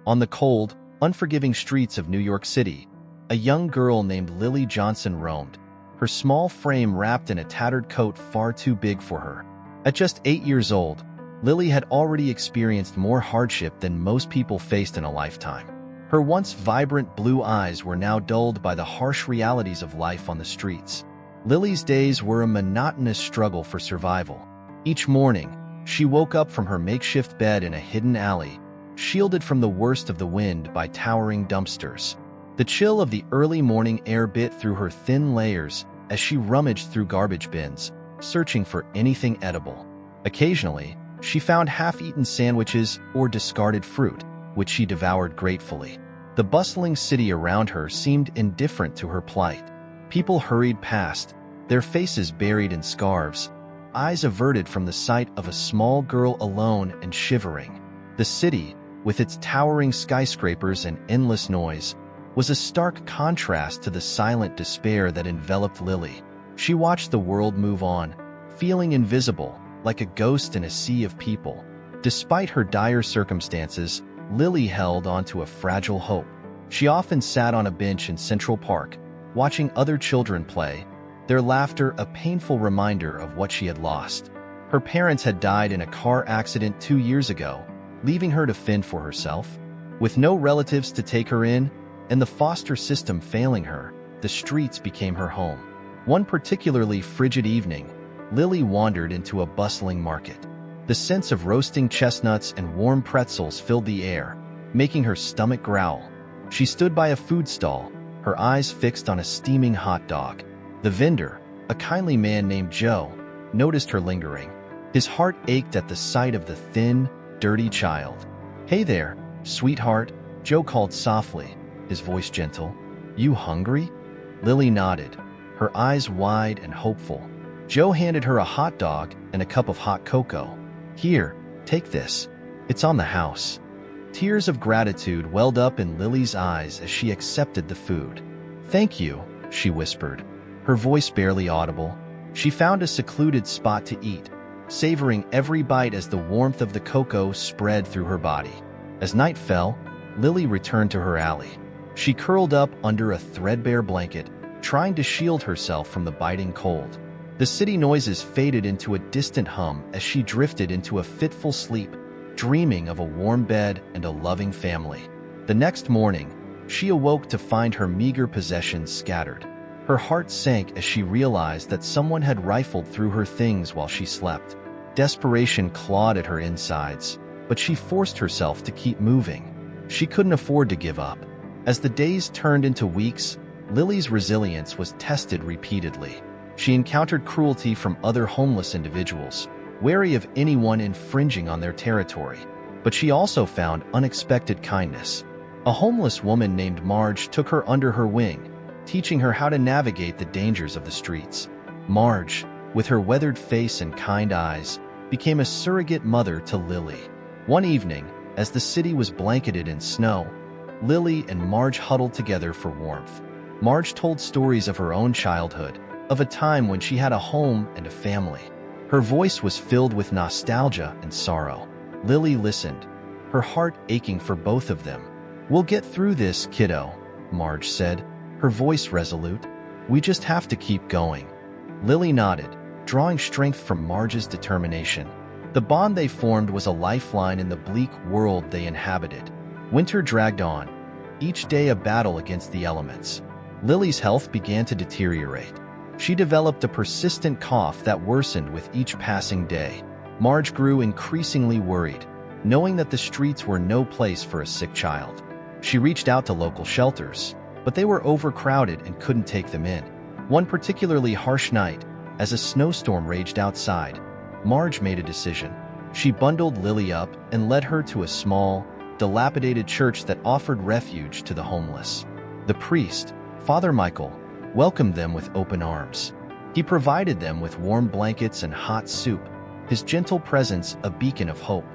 On the cold, unforgiving streets of New York City, a young girl named Lily Johnson roamed, her small frame wrapped in a tattered coat far too big for her. At just 8 years old, Lily had already experienced more hardship than most people faced in a lifetime. Her once vibrant blue eyes were now dulled by the harsh realities of life on the streets. Lily's days were a monotonous struggle for survival. Each morning, she woke up from her makeshift bed in a hidden alley, shielded from the worst of the wind by towering dumpsters. The chill of the early morning air bit through her thin layers as she rummaged through garbage bins, searching for anything edible. Occasionally, she found half-eaten sandwiches or discarded fruit, which she devoured gratefully. The bustling city around her seemed indifferent to her plight. People hurried past, their faces buried in scarves, eyes averted from the sight of a small girl alone and shivering. The city, with its towering skyscrapers and endless noise, was a stark contrast to the silent despair that enveloped Lily. She watched the world move on, feeling invisible, like a ghost in a sea of people. Despite her dire circumstances, Lily held onto a fragile hope. She often sat on a bench in Central Park, watching other children play, their laughter a painful reminder of what she had lost. Her parents had died in a car accident 2 years ago, leaving her to fend for herself. With no relatives to take her in, and the foster system failing her, the streets became her home. One particularly frigid evening, Lily wandered into a bustling market. The scents of roasting chestnuts and warm pretzels filled the air, making her stomach growl. She stood by a food stall, her eyes fixed on a steaming hot dog. The vendor, a kindly man named Joe, noticed her lingering. His heart ached at the sight of the thin, dirty child. "Hey there, sweetheart," Joe called softly, his voice gentle. "You hungry?" Lily nodded, her eyes wide and hopeful. Joe handed her a hot dog and a cup of hot cocoa. "Here, take this. It's on the house." Tears of gratitude welled up in Lily's eyes as she accepted the food. "Thank you," she whispered, her voice barely audible. She found a secluded spot to eat, savoring every bite as the warmth of the cocoa spread through her body. As night fell, Lily returned to her alley. She curled up under a threadbare blanket, trying to shield herself from the biting cold. The city noises faded into a distant hum as she drifted into a fitful sleep, dreaming of a warm bed and a loving family. The next morning, she awoke to find her meager possessions scattered. Her heart sank as she realized that someone had rifled through her things while she slept. Desperation clawed at her insides, but she forced herself to keep moving. She couldn't afford to give up. As the days turned into weeks, Lily's resilience was tested repeatedly. She encountered cruelty from other homeless individuals, wary of anyone infringing on their territory. But she also found unexpected kindness. A homeless woman named Marge took her under her wing, teaching her how to navigate the dangers of the streets. Marge, with her weathered face and kind eyes, became a surrogate mother to Lily. One evening, as the city was blanketed in snow, Lily and Marge huddled together for warmth. Marge told stories of her own childhood, of a time when she had a home and a family. Her voice was filled with nostalgia and sorrow. Lily listened, her heart aching for both of them. "We'll get through this, kiddo," Marge said, her voice resolute. "We just have to keep going." Lily nodded, drawing strength from Marge's determination. The bond they formed was a lifeline in the bleak world they inhabited. Winter dragged on, each day a battle against the elements. Lily's health began to deteriorate. She developed a persistent cough that worsened with each passing day. Marge grew increasingly worried, knowing that the streets were no place for a sick child. She reached out to local shelters, but they were overcrowded and couldn't take them in. One particularly harsh night, as a snowstorm raged outside, Marge made a decision. She bundled Lily up and led her to a small, dilapidated church that offered refuge to the homeless. The priest, Father Michael, welcomed them with open arms. He provided them with warm blankets and hot soup, his gentle presence a beacon of hope.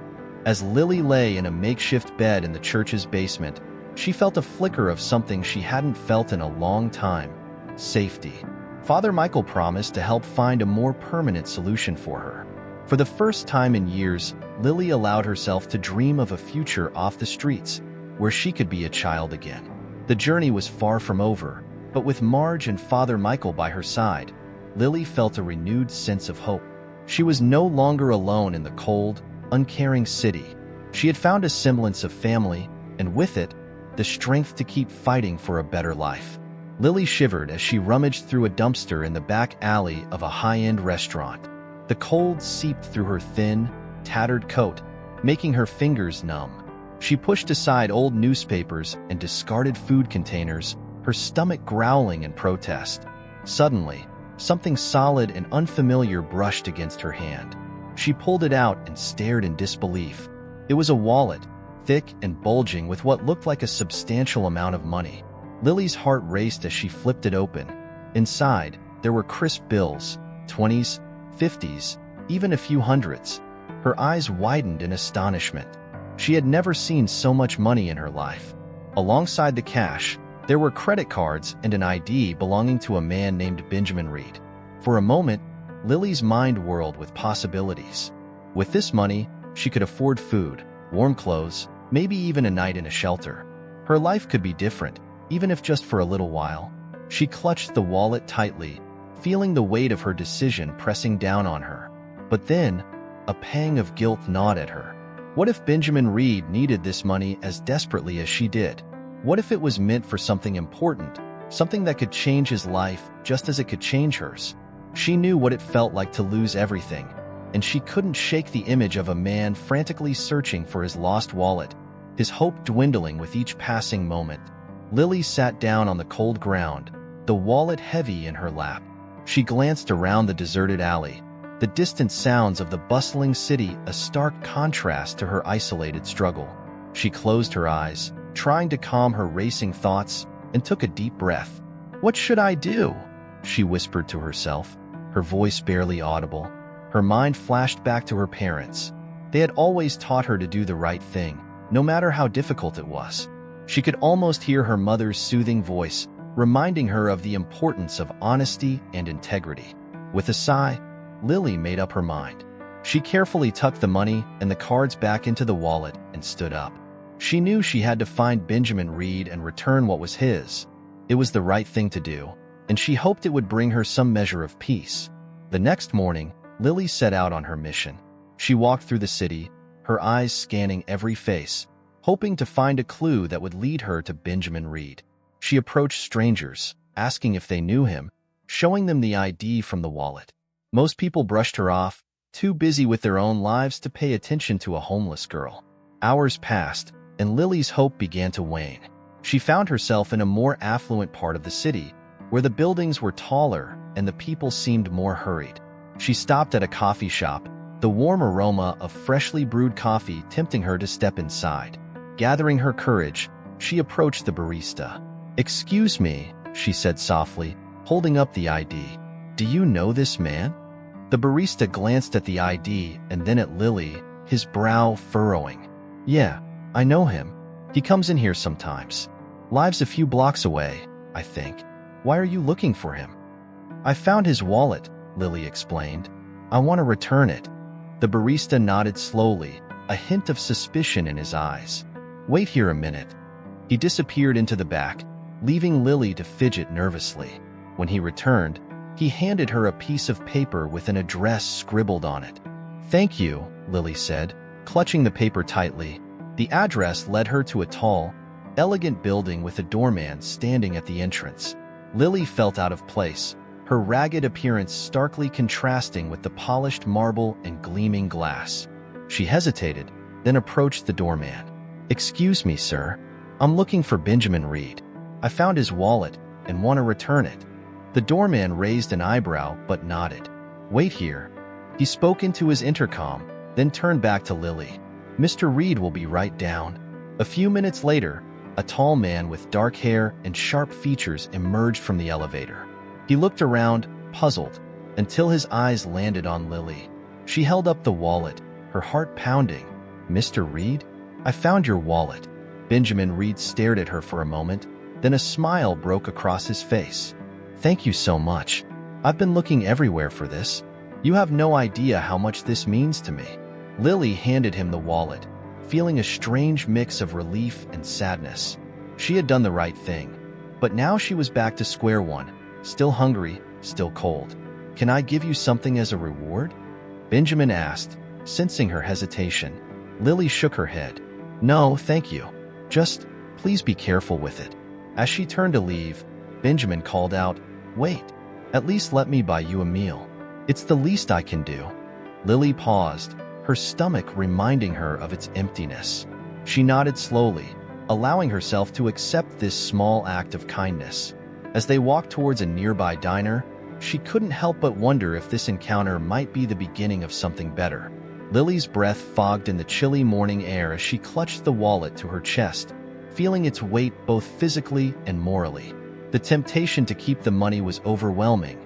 As Lily lay in a makeshift bed in the church's basement, she felt a flicker of something she hadn't felt in a long time: safety. Father Michael promised to help find a more permanent solution for her. For the first time in years, Lily allowed herself to dream of a future off the streets. where she could be a child again. The journey was far from over, but with Marge and Father Michael by her side, Lily felt a renewed sense of hope. She was no longer alone in the cold, uncaring city. She had found a semblance of family, and with it, the strength to keep fighting for a better life. Lily shivered as she rummaged through a dumpster in the back alley of a high-end restaurant. The cold seeped through her thin, tattered coat, making her fingers numb. She pushed aside old newspapers and discarded food containers, her stomach growling in protest. Suddenly, something solid and unfamiliar brushed against her hand. She pulled it out and stared in disbelief. It was a wallet, thick and bulging with what looked like a substantial amount of money. Lily's heart raced as she flipped it open. Inside, there were crisp bills, 20s, 50s, even a few hundreds. Her eyes widened in astonishment. She had never seen so much money in her life. Alongside the cash, there were credit cards and an ID belonging to a man named Benjamin Reed. For a moment, Lily's mind whirled with possibilities. With this money, she could afford food, warm clothes, maybe even a night in a shelter. Her life could be different, even if just for a little while. She clutched the wallet tightly, feeling the weight of her decision pressing down on her. But then, a pang of guilt gnawed at her. What if Benjamin Reed needed this money as desperately as she did? What if it was meant for something important, something that could change his life just as it could change hers? She knew what it felt like to lose everything, and she couldn't shake the image of a man frantically searching for his lost wallet, his hope dwindling with each passing moment. Lily sat down on the cold ground, the wallet heavy in her lap. She glanced around the deserted alley, the distant sounds of the bustling city a stark contrast to her isolated struggle. She closed her eyes, trying to calm her racing thoughts, and took a deep breath. "What should I do?" she whispered to herself, her voice barely audible. Her mind flashed back to her parents. They had always taught her to do the right thing, no matter how difficult it was. She could almost hear her mother's soothing voice, reminding her of the importance of honesty and integrity. With a sigh, Lily made up her mind. She carefully tucked the money and the cards back into the wallet and stood up. She knew she had to find Benjamin Reed and return what was his. It was the right thing to do, and she hoped it would bring her some measure of peace. The next morning, Lily set out on her mission. She walked through the city, her eyes scanning every face, hoping to find a clue that would lead her to Benjamin Reed. She approached strangers, asking if they knew him, showing them the ID from the wallet. Most people brushed her off, too busy with their own lives to pay attention to a homeless girl. Hours passed, and Lily's hope began to wane. She found herself in a more affluent part of the city, where the buildings were taller and the people seemed more hurried. She stopped at a coffee shop, the warm aroma of freshly brewed coffee tempting her to step inside. Gathering her courage, she approached the barista. "Excuse me," she said softly, holding up the ID. "Do you know this man?" The barista glanced at the ID and then at Lily, his brow furrowing. "Yeah, I know him. He comes in here sometimes. Lives a few blocks away, I think. Why are you looking for him?" "I found his wallet," Lily explained. "I want to return it." The barista nodded slowly, a hint of suspicion in his eyes. "Wait here a minute." He disappeared into the back, leaving Lily to fidget nervously. When he returned, he handed her a piece of paper with an address scribbled on it. "Thank you," Lily said, clutching the paper tightly. The address led her to a tall, elegant building with a doorman standing at the entrance. Lily felt out of place, her ragged appearance starkly contrasting with the polished marble and gleaming glass. She hesitated, then approached the doorman. "Excuse me, sir. I'm looking for Benjamin Reed. I found his wallet and want to return it." The doorman raised an eyebrow but nodded. "Wait here." He spoke into his intercom, then turned back to Lily. "Mr. Reed will be right down." A few minutes later, a tall man with dark hair and sharp features emerged from the elevator. He looked around, puzzled, until his eyes landed on Lily. She held up the wallet, her heart pounding. "Mr. Reed? I found your wallet." Benjamin Reed stared at her for a moment, then a smile broke across his face. "Thank you so much. I've been looking everywhere for this. You have no idea how much this means to me." Lily handed him the wallet. feeling a strange mix of relief and sadness. She had done the right thing, but now she was back to square one, still hungry, still cold. "Can I give you something as a reward?" Benjamin asked, sensing her hesitation. Lily shook her head. "No, thank you. Just, please be careful with it." As she turned to leave, Benjamin called out, "Wait, at least let me buy you a meal. It's the least I can do." Lily paused, her stomach reminding her of its emptiness. She nodded slowly, allowing herself to accept this small act of kindness. As they walked towards a nearby diner, she couldn't help but wonder if this encounter might be the beginning of something better. Lily's breath fogged in the chilly morning air as she clutched the wallet to her chest, feeling its weight both physically and morally. The temptation to keep the money was overwhelming,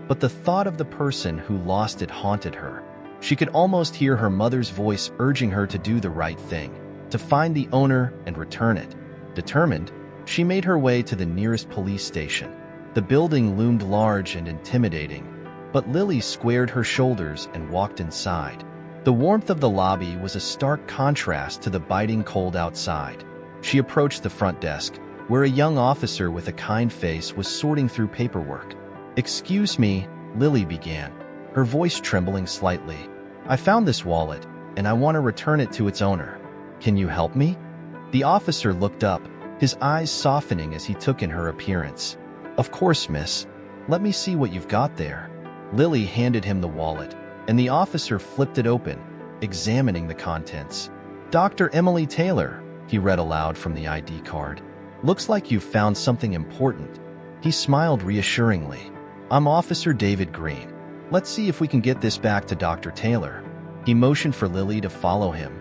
but the thought of the person who lost it haunted her. She could almost hear her mother's voice urging her to do the right thing, to find the owner and return it. Determined, she made her way to the nearest police station. The building loomed large and intimidating, but Lily squared her shoulders and walked inside. The warmth of the lobby was a stark contrast to the biting cold outside. She approached the front desk, where a young officer with a kind face was sorting through paperwork. "Excuse me," Lily began, her voice trembling slightly. "I found this wallet, and I want to return it to its owner. Can you help me?" The officer looked up, his eyes softening as he took in her appearance. "Of course, miss. Let me see what you've got there." Lily handed him the wallet, and the officer flipped it open, examining the contents. "Dr. Emily Taylor," he read aloud from the ID card. "Looks like you've found something important." He smiled reassuringly. "I'm Officer David Green. Let's see if we can get this back to Dr. Taylor." He motioned for Lily to follow him,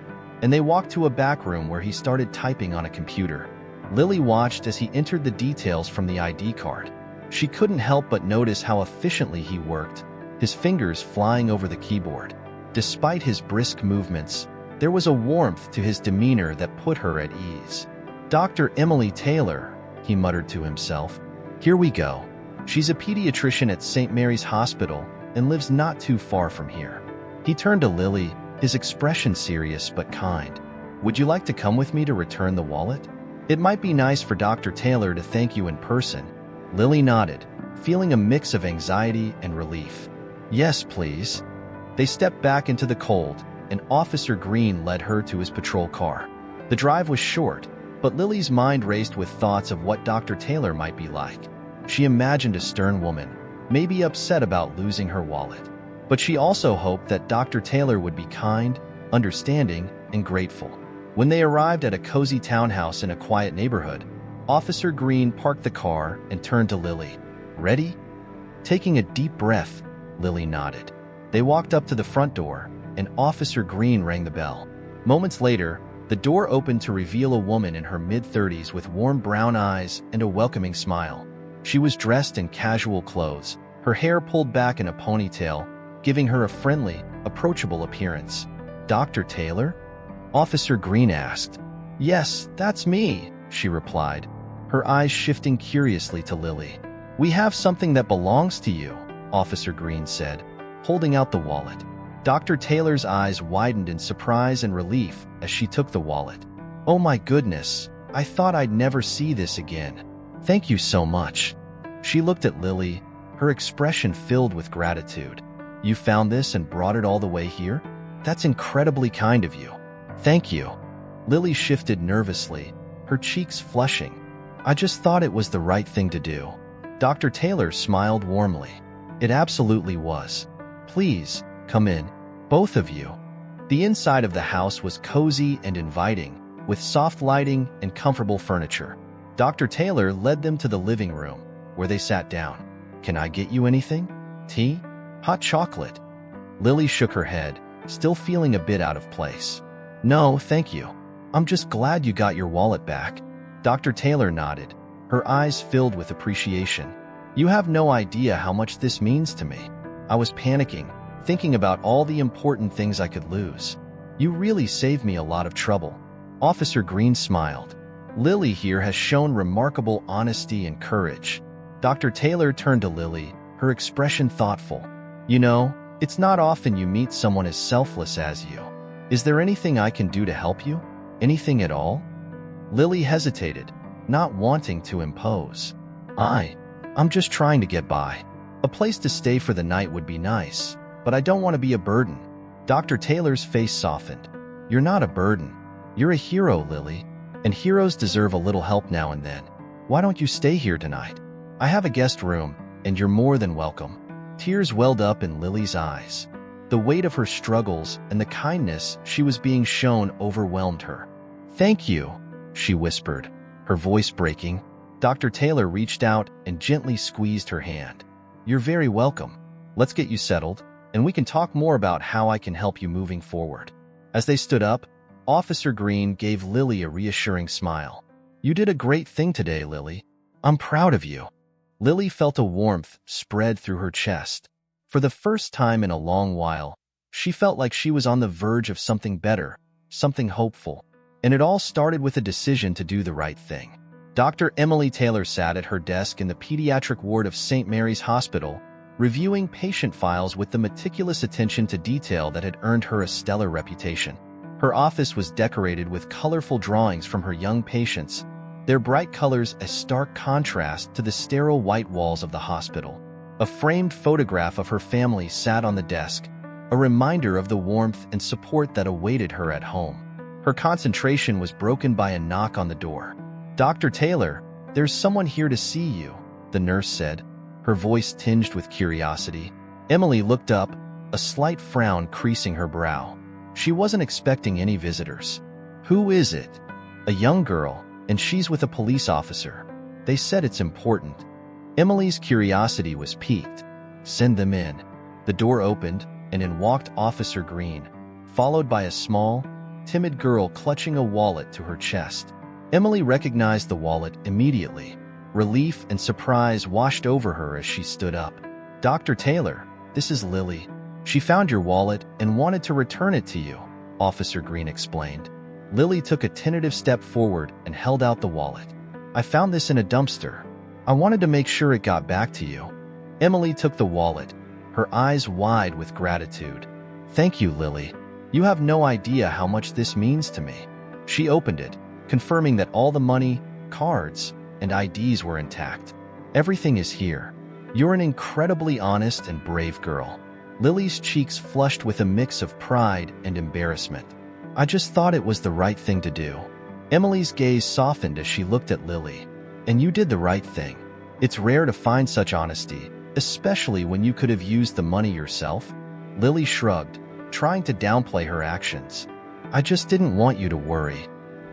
and they walked to a back room where he started typing on a computer. Lily watched as he entered the details from the ID card. She couldn't help but notice how efficiently he worked, his fingers flying over the keyboard. Despite his brisk movements, there was a warmth to his demeanor that put her at ease. "Dr. Emily Taylor," he muttered to himself. "Here we go. She's a pediatrician at St. Mary's Hospital and lives not too far from here." He turned to Lily, his expression serious but kind. "Would you like to come with me to return the wallet? It might be nice for Dr. Taylor to thank you in person." Lily nodded, feeling a mix of anxiety and relief. "Yes, please." They stepped back into the cold, and Officer Green led her to his patrol car. The drive was short, but Lily's mind raced with thoughts of what Dr. Taylor might be like. She imagined a stern woman, maybe upset about losing her wallet. But she also hoped that Dr. Taylor would be kind, understanding, and grateful. When they arrived at a cozy townhouse in a quiet neighborhood, Officer Green parked the car and turned to Lily. "Ready?" Taking a deep breath, Lily nodded. They walked up to the front door, and Officer Green rang the bell. Moments later, the door opened to reveal a woman in her mid-30s with warm brown eyes and a welcoming smile. She was dressed in casual clothes, her hair pulled back in a ponytail, giving her a friendly, approachable appearance. "Dr. Taylor?" Officer Green asked. "Yes, that's me," she replied, her eyes shifting curiously to Lily. "We have something that belongs to you," Officer Green said, holding out the wallet. Dr. Taylor's eyes widened in surprise and relief as she took the wallet. "Oh my goodness, I thought I'd never see this again. Thank you so much." She looked at Lily, her expression filled with gratitude. "You found this and brought it all the way here? That's incredibly kind of you." "Thank you." Lily shifted nervously, her cheeks flushing. "I just thought it was the right thing to do." Dr. Taylor smiled warmly. "It absolutely was. Please, come in, both of you." The inside of the house was cozy and inviting, with soft lighting and comfortable furniture. Dr. Taylor led them to the living room, where they sat down. "Can I get you anything? Tea? Hot chocolate?" Lily shook her head, still feeling a bit out of place. "No, thank you. I'm just glad you got your wallet back." Dr. Taylor nodded, her eyes filled with appreciation. "You have no idea how much this means to me. I was panicking, thinking about all the important things I could lose. You really saved me a lot of trouble." Officer Green smiled. "Lily here has shown remarkable honesty and courage." Dr. Taylor turned to Lily, her expression thoughtful. "You know, it's not often you meet someone as selfless as you. Is there anything I can do to help you?" Anything at all? Lily hesitated, not wanting to impose. I'm just trying to get by. A place to stay for the night would be nice, but I don't want to be a burden. Dr. Taylor's face softened. You're not a burden. You're a hero, Lily, and heroes deserve a little help now and then. Why don't you stay here tonight? I have a guest room, and you're more than welcome. Tears welled up in Lily's eyes. The weight of her struggles and the kindness she was being shown overwhelmed her. Thank you, she whispered, her voice breaking. Dr. Taylor reached out and gently squeezed her hand. You're very welcome. Let's get you settled, and we can talk more about how I can help you moving forward. As they stood up, Officer Green gave Lily a reassuring smile. You did a great thing today, Lily. I'm proud of you. Lily felt a warmth spread through her chest. For the first time in a long while, she felt like she was on the verge of something better, something hopeful. And it all started with a decision to do the right thing. Dr. Emily Taylor sat at her desk in the pediatric ward of St. Mary's Hospital, reviewing patient files with the meticulous attention to detail that had earned her a stellar reputation. Her office was decorated with colorful drawings from her young patients, their bright colors a stark contrast to the sterile white walls of the hospital. A framed photograph of her family sat on the desk, a reminder of the warmth and support that awaited her at home. Her concentration was broken by a knock on the door. Dr. Taylor, there's someone here to see you, the nurse said, her voice tinged with curiosity. Emily looked up, a slight frown creasing her brow. She wasn't expecting any visitors. Who is it? A young girl, and she's with a police officer. They said it's important. Emily's curiosity was piqued. Send them in. The door opened, and in walked Officer Green, followed by a small, timid girl clutching a wallet to her chest. Emily recognized the wallet immediately. Relief and surprise washed over her as she stood up. Dr. Taylor, this is Lily. She found your wallet and wanted to return it to you, Officer Green explained. Lily took a tentative step forward and held out the wallet. I found this in a dumpster. I wanted to make sure it got back to you. Emily took the wallet, her eyes wide with gratitude. Thank you, Lily. You have no idea how much this means to me. She opened it, confirming that all the money, cards, and IDs were intact. Everything is here. You're an incredibly honest and brave girl. Lily's cheeks flushed with a mix of pride and embarrassment. I just thought it was the right thing to do. Emily's gaze softened as she looked at Lily. And you did the right thing. It's rare to find such honesty, especially when you could have used the money yourself. Lily shrugged, trying to downplay her actions. I just didn't want you to worry.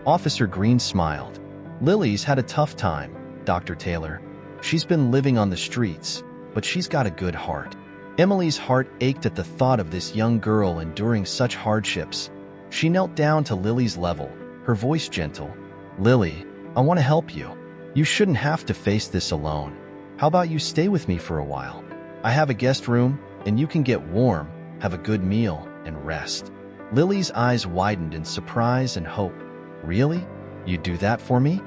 Officer Green smiled. Lily's had a tough time, Dr. Taylor. She's been living on the streets, but she's got a good heart. Emily's heart ached at the thought of this young girl enduring such hardships. She knelt down to Lily's level, her voice gentle. Lily, I want to help you. You shouldn't have to face this alone. How about you stay with me for a while? I have a guest room, and you can get warm, have a good meal, and rest. Lily's eyes widened in surprise and hope. Really? You'd do that for me?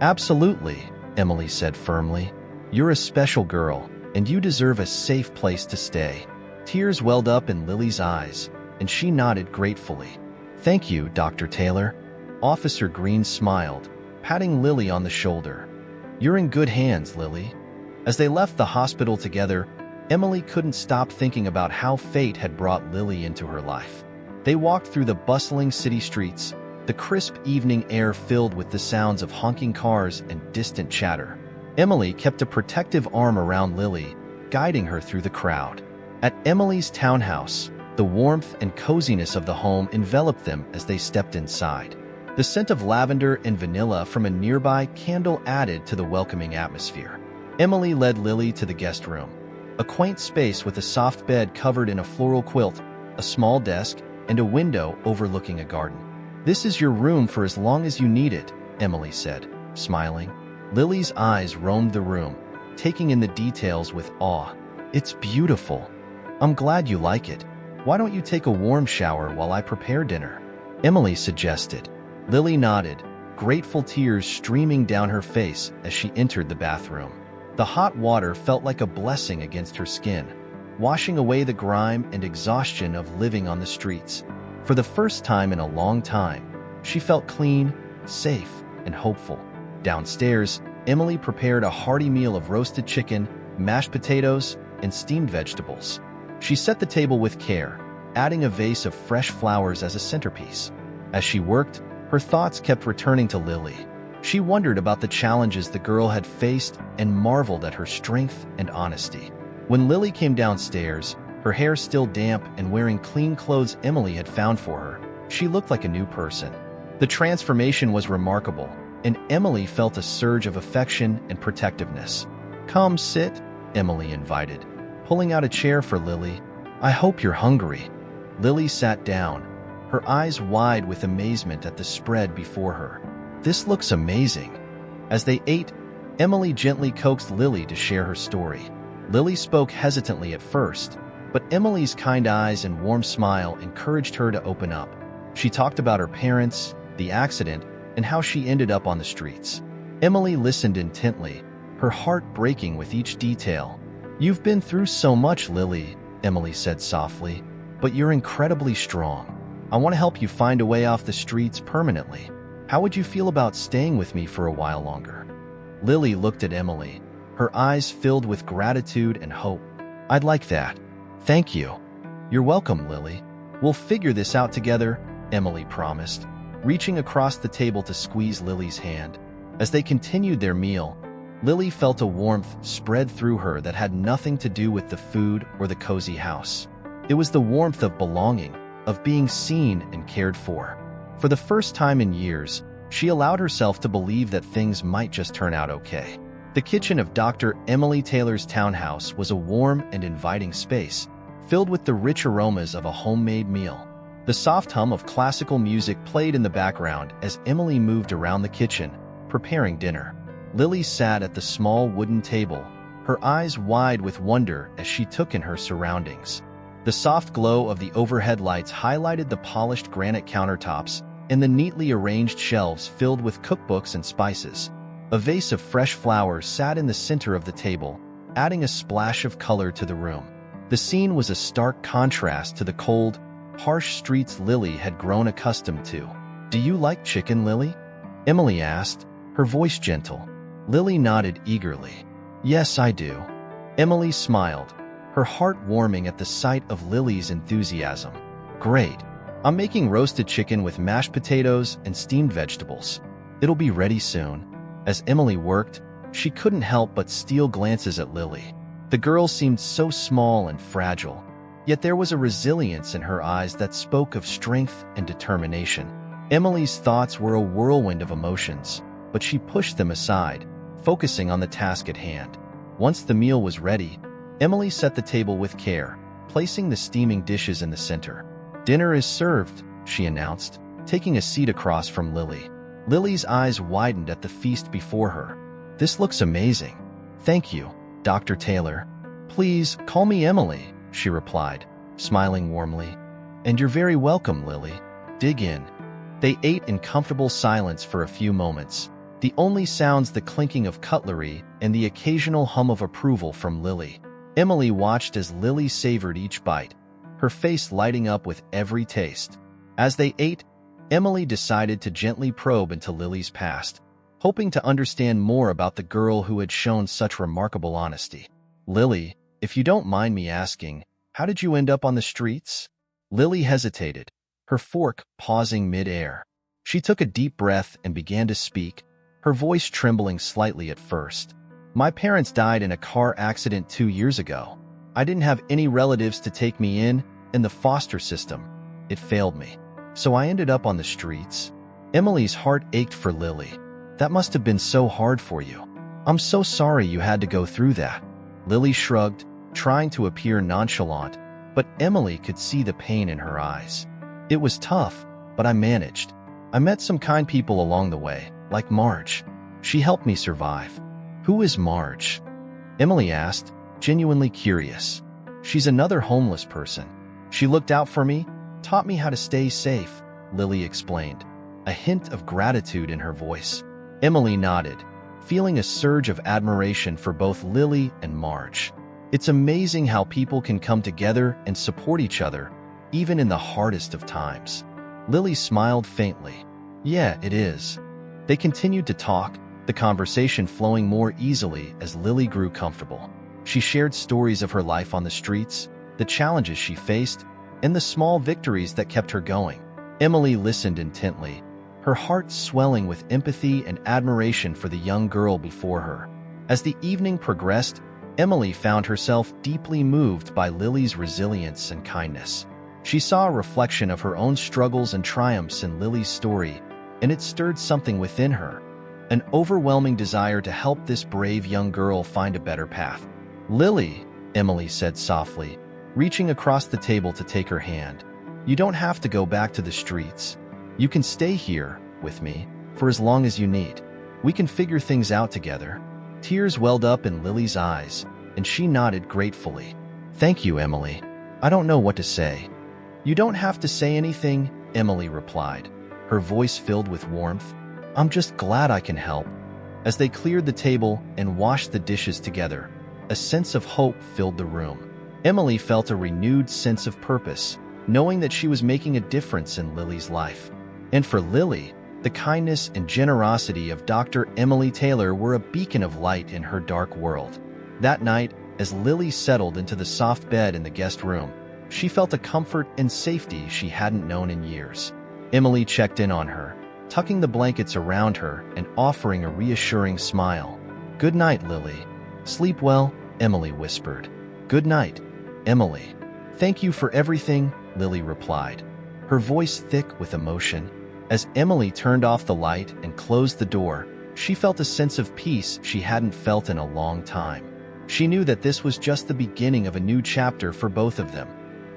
Absolutely, Emily said firmly. You're a special girl, and you deserve a safe place to stay. Tears welled up in Lily's eyes, and she nodded gratefully. Thank you, Dr. Taylor. Officer Green smiled, patting Lily on the shoulder. You're in good hands, Lily. As they left the hospital together, Emily couldn't stop thinking about how fate had brought Lily into her life. They walked through the bustling city streets, the crisp evening air filled with the sounds of honking cars and distant chatter. Emily kept a protective arm around Lily, guiding her through the crowd. At Emily's townhouse, the warmth and coziness of the home enveloped them as they stepped inside. The scent of lavender and vanilla from a nearby candle added to the welcoming atmosphere. Emily led Lily to the guest room, a quaint space with a soft bed covered in a floral quilt, a small desk, and a window overlooking a garden. This is your room for as long as you need it, Emily said, smiling. Lily's eyes roamed the room, taking in the details with awe. It's beautiful. I'm glad you like it. Why don't you take a warm shower while I prepare dinner? Emily suggested. Lily nodded, grateful tears streaming down her face as she entered the bathroom. The hot water felt like a blessing against her skin, washing away the grime and exhaustion of living on the streets. For the first time in a long time, She felt clean, safe, and hopeful. Downstairs, Emily prepared a hearty meal of roasted chicken, mashed potatoes, and steamed vegetables. She set the table with care, adding a vase of fresh flowers as a centerpiece. As she worked, her thoughts kept returning to Lily. She wondered about the challenges the girl had faced and marveled at her strength and honesty. When Lily came downstairs, her hair still damp and wearing clean clothes Emily had found for her, she looked like a new person. The transformation was remarkable, and Emily felt a surge of affection and protectiveness. "Come sit," Emily invited, pulling out a chair for Lily. "I hope you're hungry." Lily sat down, her eyes wide with amazement at the spread before her. "This looks amazing." As they ate, Emily gently coaxed Lily to share her story. Lily spoke hesitantly at first, but Emily's kind eyes and warm smile encouraged her to open up. She talked about her parents, the accident, and how she ended up on the streets. Emily listened intently, her heart breaking with each detail. "You've been through so much, Lily," Emily said softly, "but you're incredibly strong. I want to help you find a way off the streets permanently. How would you feel about staying with me for a while longer?" Lily looked at Emily, her eyes filled with gratitude and hope. "I'd like that. Thank you." "You're welcome, Lily. We'll figure this out together," Emily promised, reaching across the table to squeeze Lily's hand. As they continued their meal, Lily felt a warmth spread through her that had nothing to do with the food or the cozy house. It was the warmth of belonging, of being seen and cared for. For the first time in years, she allowed herself to believe that things might just turn out okay. The kitchen of Dr. Emily Taylor's townhouse was a warm and inviting space, filled with the rich aromas of a homemade meal. The soft hum of classical music played in the background as Emily moved around the kitchen, preparing dinner. Lily sat at the small wooden table, her eyes wide with wonder as she took in her surroundings. The soft glow of the overhead lights highlighted the polished granite countertops and the neatly arranged shelves filled with cookbooks and spices. A vase of fresh flowers sat in the center of the table, adding a splash of color to the room. The scene was a stark contrast to the cold, harsh streets Lily had grown accustomed to. "Do you like chicken, Lily?" Emily asked, her voice gentle. Lily nodded eagerly. "Yes, I do." Emily smiled, her heart warming at the sight of Lily's enthusiasm. "Great. I'm making roasted chicken with mashed potatoes and steamed vegetables. It'll be ready soon." As Emily worked, she couldn't help but steal glances at Lily. The girl seemed so small and fragile, yet there was a resilience in her eyes that spoke of strength and determination. Emily's thoughts were a whirlwind of emotions, but she pushed them aside, focusing on the task at hand. Once the meal was ready, Emily set the table with care, placing the steaming dishes in the center. "Dinner is served," she announced, taking a seat across from Lily. Lily's eyes widened at the feast before her. "This looks amazing." "Thank you, Dr. Taylor." "Please, call me Emily," she replied, smiling warmly. "And you're very welcome, Lily. Dig in." They ate in comfortable silence for a few moments, the only sounds the clinking of cutlery and the occasional hum of approval from Lily. Emily watched as Lily savored each bite, her face lighting up with every taste. As they ate, Emily decided to gently probe into Lily's past, hoping to understand more about the girl who had shown such remarkable honesty. "Lily, if you don't mind me asking, how did you end up on the streets?" Lily hesitated, her fork pausing mid-air. She took a deep breath and began to speak, her voice trembling slightly at first. "My parents died in a car accident 2 years ago. I didn't have any relatives to take me in, and the foster system, it failed me. So I ended up on the streets." Emily's heart ached for Lily. "That must have been so hard for you. I'm so sorry you had to go through that." Lily shrugged, trying to appear nonchalant, but Emily could see the pain in her eyes. "It was tough, but I managed. I met some kind people along the way, like Marge. She helped me survive." "Who is Marge?" Emily asked, genuinely curious. "She's another homeless person. She looked out for me, taught me how to stay safe," Lily explained, a hint of gratitude in her voice. Emily nodded, feeling a surge of admiration for both Lily and Marge. It's amazing how people can come together and support each other, even in the hardest of times. Lily smiled faintly. Yeah, it is. They continued to talk, the conversation flowing more easily as Lily grew comfortable. She shared stories of her life on the streets, the challenges she faced, and the small victories that kept her going. Emily listened intently, her heart swelling with empathy and admiration for the young girl before her. As the evening progressed, Emily found herself deeply moved by Lily's resilience and kindness. She saw a reflection of her own struggles and triumphs in Lily's story, and it stirred something within her, an overwhelming desire to help this brave young girl find a better path. "Lily," Emily said softly, reaching across the table to take her hand, "you don't have to go back to the streets. You can stay here with me for as long as you need. We can figure things out together." Tears welled up in Lily's eyes, and she nodded gratefully. "Thank you, Emily. I don't know what to say." "You don't have to say anything," Emily replied, her voice filled with warmth. "I'm just glad I can help." As they cleared the table and washed the dishes together, a sense of hope filled the room. Emily felt a renewed sense of purpose, knowing that she was making a difference in Lily's life. And for Lily, the kindness and generosity of Dr. Emily Taylor were a beacon of light in her dark world. That night, as Lily settled into the soft bed in the guest room, she felt a comfort and safety she hadn't known in years. Emily checked in on her, tucking the blankets around her and offering a reassuring smile. "Good night, Lily." "Sleep well," Emily whispered. "Good night, Emily." "Thank you for everything," Lily replied, her voice thick with emotion. As Emily turned off the light and closed the door, she felt a sense of peace she hadn't felt in a long time. She knew that this was just the beginning of a new chapter for both of them,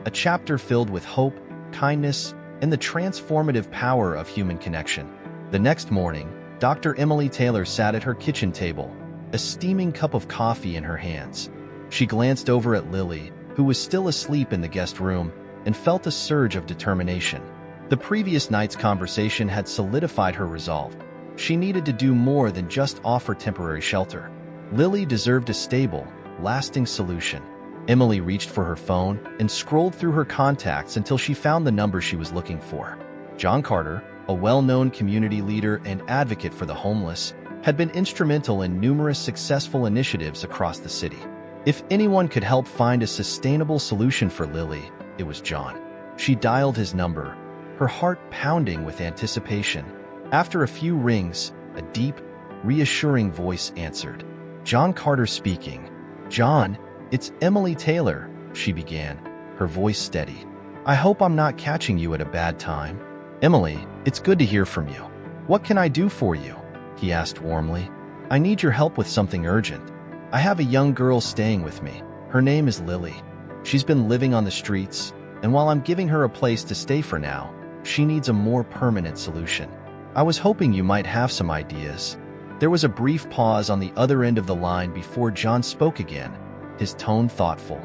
a chapter filled with hope, kindness, and the transformative power of human connection. The next morning, Dr. Emily Taylor sat at her kitchen table, a steaming cup of coffee in her hands. She glanced over at Lily, who was still asleep in the guest room, and felt a surge of determination. The previous night's conversation had solidified her resolve. She needed to do more than just offer temporary shelter. Lily deserved a stable, lasting solution. Emily reached for her phone and scrolled through her contacts until she found the number she was looking for. John Carter, a well-known community leader and advocate for the homeless, had been instrumental in numerous successful initiatives across the city. If anyone could help find a sustainable solution for Lily, it was John. She dialed his number, her heart pounding with anticipation. After a few rings, a deep, reassuring voice answered. "John Carter speaking." "John, it's Emily Taylor," she began, her voice steady. "I hope I'm not catching you at a bad time." "Emily, it's good to hear from you. What can I do for you?" he asked warmly. "I need your help with something urgent. I have a young girl staying with me. Her name is Lily. She's been living on the streets, and while I'm giving her a place to stay for now, she needs a more permanent solution. I was hoping you might have some ideas." There was a brief pause on the other end of the line before John spoke again, his tone thoughtful.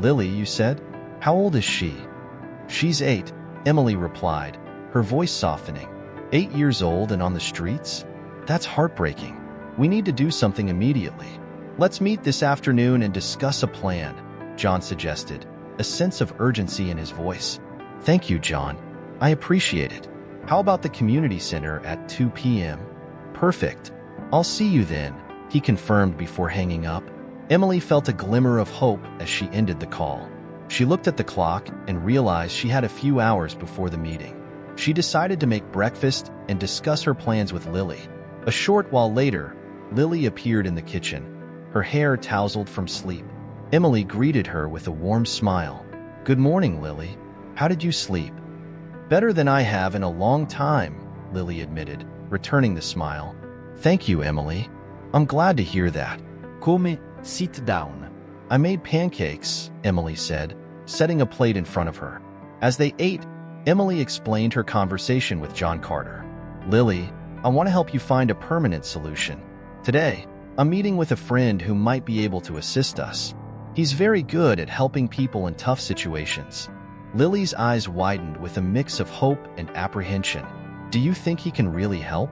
"Lily, you said? How old is she?" "She's 8, Emily replied, her voice softening. 8 years old and on the streets? That's heartbreaking. We need to do something immediately. Let's meet this afternoon and discuss a plan," John suggested, a sense of urgency in his voice. "Thank you, John. I appreciate it. How about the community center at 2 p.m.? "Perfect. I'll see you then," he confirmed before hanging up. Emily felt a glimmer of hope as she ended the call. She looked at the clock and realized she had a few hours before the meeting. She decided to make breakfast and discuss her plans with Lily. A short while later, Lily appeared in the kitchen, her hair tousled from sleep. Emily greeted her with a warm smile. "Good morning, Lily. How did you sleep?" "Better than I have in a long time," Lily admitted, returning the smile. "Thank you, Emily. I'm glad to hear that." Come, sit down. "I made pancakes," Emily said, setting a plate in front of her. As they ate, Emily explained her conversation with John Carter. "Lily, I want to help you find a permanent solution. Today, I'm meeting with a friend who might be able to assist us. He's very good at helping people in tough situations." Lily's eyes widened with a mix of hope and apprehension. "Do you think he can really help?"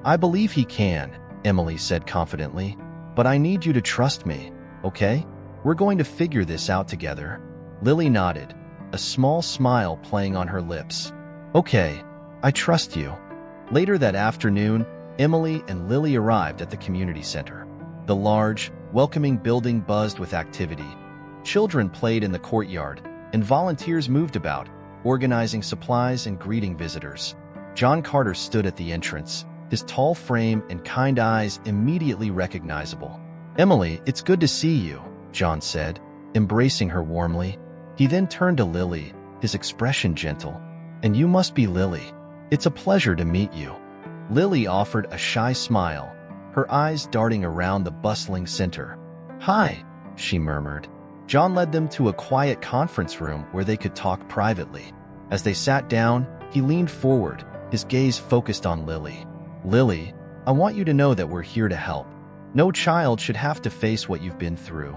"I believe he can," Emily said confidently, "but I need you to trust me, okay? We're going to figure this out together." Lily nodded, a small smile playing on her lips. "Okay, I trust you." Later that afternoon, Emily and Lily arrived at the community center. The large, welcoming building buzzed with activity. Children played in the courtyard, and volunteers moved about, organizing supplies and greeting visitors. John Carter stood at the entrance, his tall frame and kind eyes immediately recognizable. "Emily, it's good to see you," John said, embracing her warmly. He then turned to Lily, his expression gentle. "And you must be Lily. It's a pleasure to meet you." Lily offered a shy smile, her eyes darting around the bustling center. "Hi," she murmured. John led them to a quiet conference room where they could talk privately. As they sat down, he leaned forward, his gaze focused on Lily. "Lily, I want you to know that we're here to help. No child should have to face what you've been through."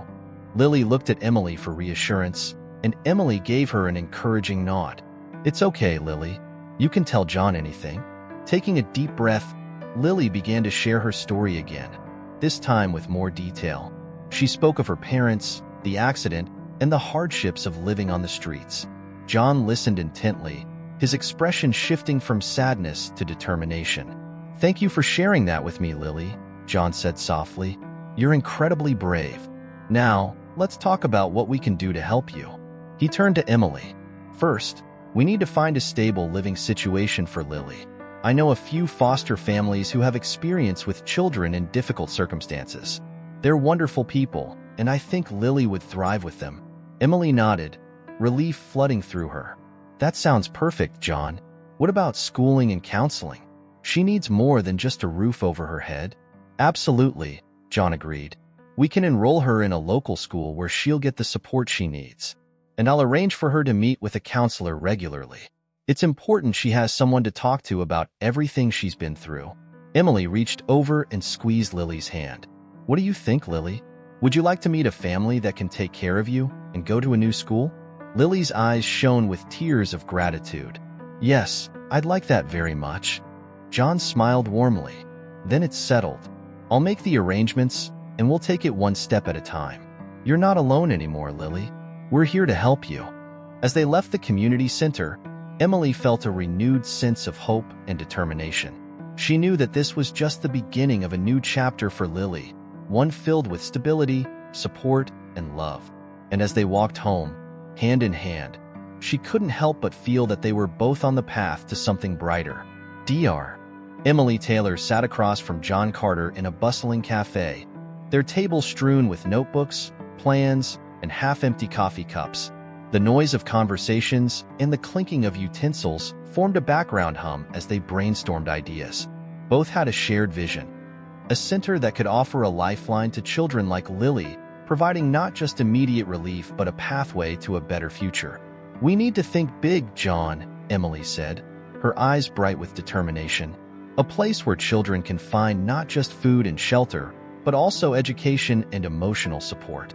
Lily looked at Emily for reassurance, and Emily gave her an encouraging nod. "It's okay, Lily. You can tell John anything." Taking a deep breath, Lily began to share her story again, this time with more detail. She spoke of her parents, the accident, and the hardships of living on the streets. John listened intently, his expression shifting from sadness to determination. "Thank you for sharing that with me, Lily," John said softly. "You're incredibly brave. Now, let's talk about what we can do to help you." He turned to Emily. "First, we need to find a stable living situation for Lily. I know a few foster families who have experience with children in difficult circumstances. They're wonderful people, and I think Lily would thrive with them." Emily nodded, relief flooding through her. "That sounds perfect, John. What about schooling and counseling? She needs more than just a roof over her head." "Absolutely," John agreed. "We can enroll her in a local school where she'll get the support she needs. And I'll arrange for her to meet with a counselor regularly. It's important she has someone to talk to about everything she's been through." Emily reached over and squeezed Lily's hand. "What do you think, Lily? Would you like to meet a family that can take care of you and go to a new school?" Lily's eyes shone with tears of gratitude. "Yes, I'd like that very much." John smiled warmly. "Then it's settled. I'll make the arrangements, and we'll take it one step at a time. You're not alone anymore, Lily. We're here to help you." As they left the community center, Emily felt a renewed sense of hope and determination. She knew that this was just the beginning of a new chapter for Lily, one filled with stability, support, and love. And as they walked home, hand in hand, she couldn't help but feel that they were both on the path to something brighter. Dr. Emily Taylor sat across from John Carter in a bustling cafe, their table strewn with notebooks, plans, and half-empty coffee cups. The noise of conversations and the clinking of utensils formed a background hum as they brainstormed ideas. Both had a shared vision, a center that could offer a lifeline to children like Lily, providing not just immediate relief but a pathway to a better future. "We need to think big, John," Emily said, her eyes bright with determination. "A place where children can find not just food and shelter, but also education and emotional support."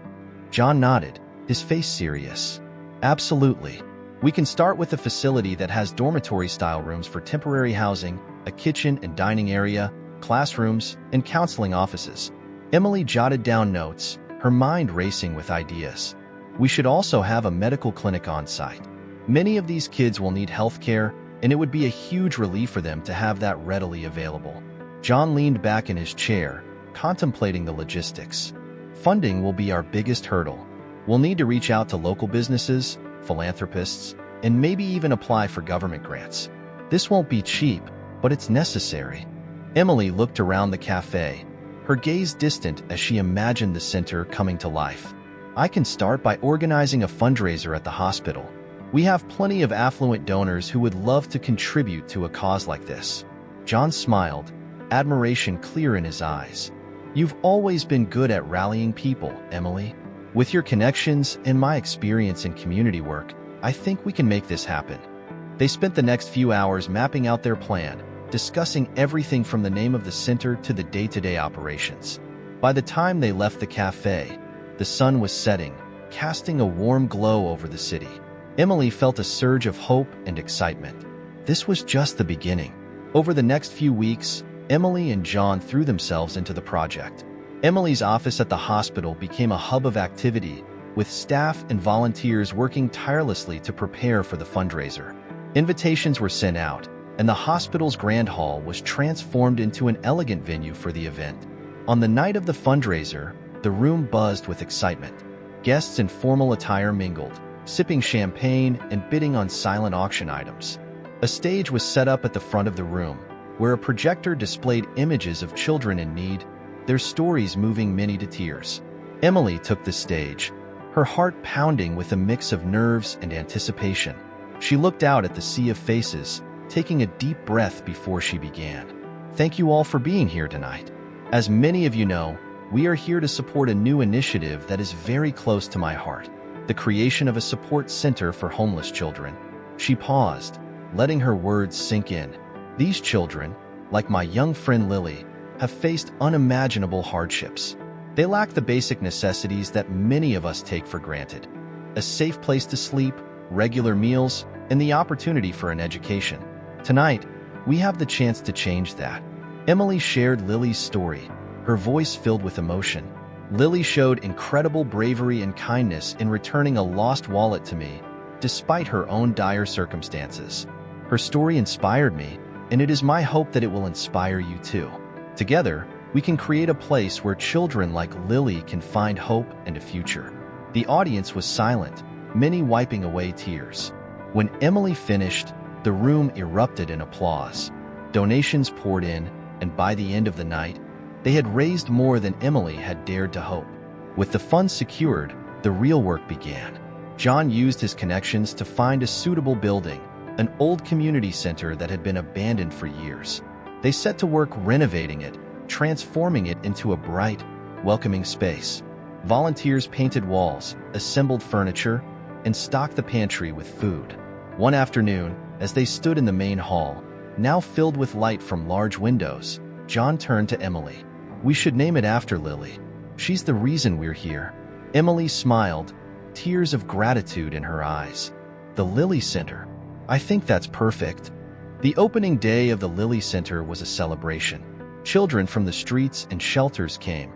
John nodded, his face serious. "Absolutely. We can start with a facility that has dormitory-style rooms for temporary housing, a kitchen and dining area, classrooms, and counseling offices." Emily jotted down notes, her mind racing with ideas. "We should also have a medical clinic on site. Many of these kids will need health care, and it would be a huge relief for them to have that readily available." John leaned back in his chair, contemplating the logistics. "Funding will be our biggest hurdle. We'll need to reach out to local businesses, philanthropists, and maybe even apply for government grants. This won't be cheap, but it's necessary." Emily looked around the cafe, her gaze distant as she imagined the center coming to life. "I can start by organizing a fundraiser at the hospital. We have plenty of affluent donors who would love to contribute to a cause like this." John smiled, admiration clear in his eyes. "You've always been good at rallying people, Emily. With your connections and my experience in community work, I think we can make this happen." They spent the next few hours mapping out their plan, discussing everything from the name of the center to the day-to-day operations. By the time they left the cafe, the sun was setting, casting a warm glow over the city. Emily felt a surge of hope and excitement. This was just the beginning. Over the next few weeks, Emily and John threw themselves into the project. Emily's office at the hospital became a hub of activity, with staff and volunteers working tirelessly to prepare for the fundraiser. Invitations were sent out, and the hospital's grand hall was transformed into an elegant venue for the event. On the night of the fundraiser, the room buzzed with excitement. Guests in formal attire mingled, sipping champagne and bidding on silent auction items. A stage was set up at the front of the room, where a projector displayed images of children in need, their stories moving many to tears. Emily took the stage, her heart pounding with a mix of nerves and anticipation. She looked out at the sea of faces, taking a deep breath before she began. Thank you all for being here tonight. As many of you know, we are here to support a new initiative that is very close to my heart, the creation of a support center for homeless children. She paused, letting her words sink in. These children, like my young friend Lily, have faced unimaginable hardships. They lack the basic necessities that many of us take for granted: a safe place to sleep, regular meals, and the opportunity for an education. Tonight, we have the chance to change that. Emily shared Lily's story, her voice filled with emotion. Lily showed incredible bravery and kindness in returning a lost wallet to me, despite her own dire circumstances. Her story inspired me, and it is my hope that it will inspire you too. Together, we can create a place where children like Lily can find hope and a future. The audience was silent, many wiping away tears. When Emily finished, the room erupted in applause. Donations poured in, and by the end of the night, they had raised more than Emily had dared to hope. With the funds secured, the real work began. John used his connections to find a suitable building, an old community center that had been abandoned for years. They set to work renovating it, transforming it into a bright, welcoming space. Volunteers painted walls, assembled furniture, and stocked the pantry with food. One afternoon, as they stood in the main hall, now filled with light from large windows, John turned to Emily. "We should name it after Lily. She's the reason we're here." Emily smiled, tears of gratitude in her eyes. "The Lily Center. I think that's perfect." The opening day of the Lily Center was a celebration. Children from the streets and shelters came,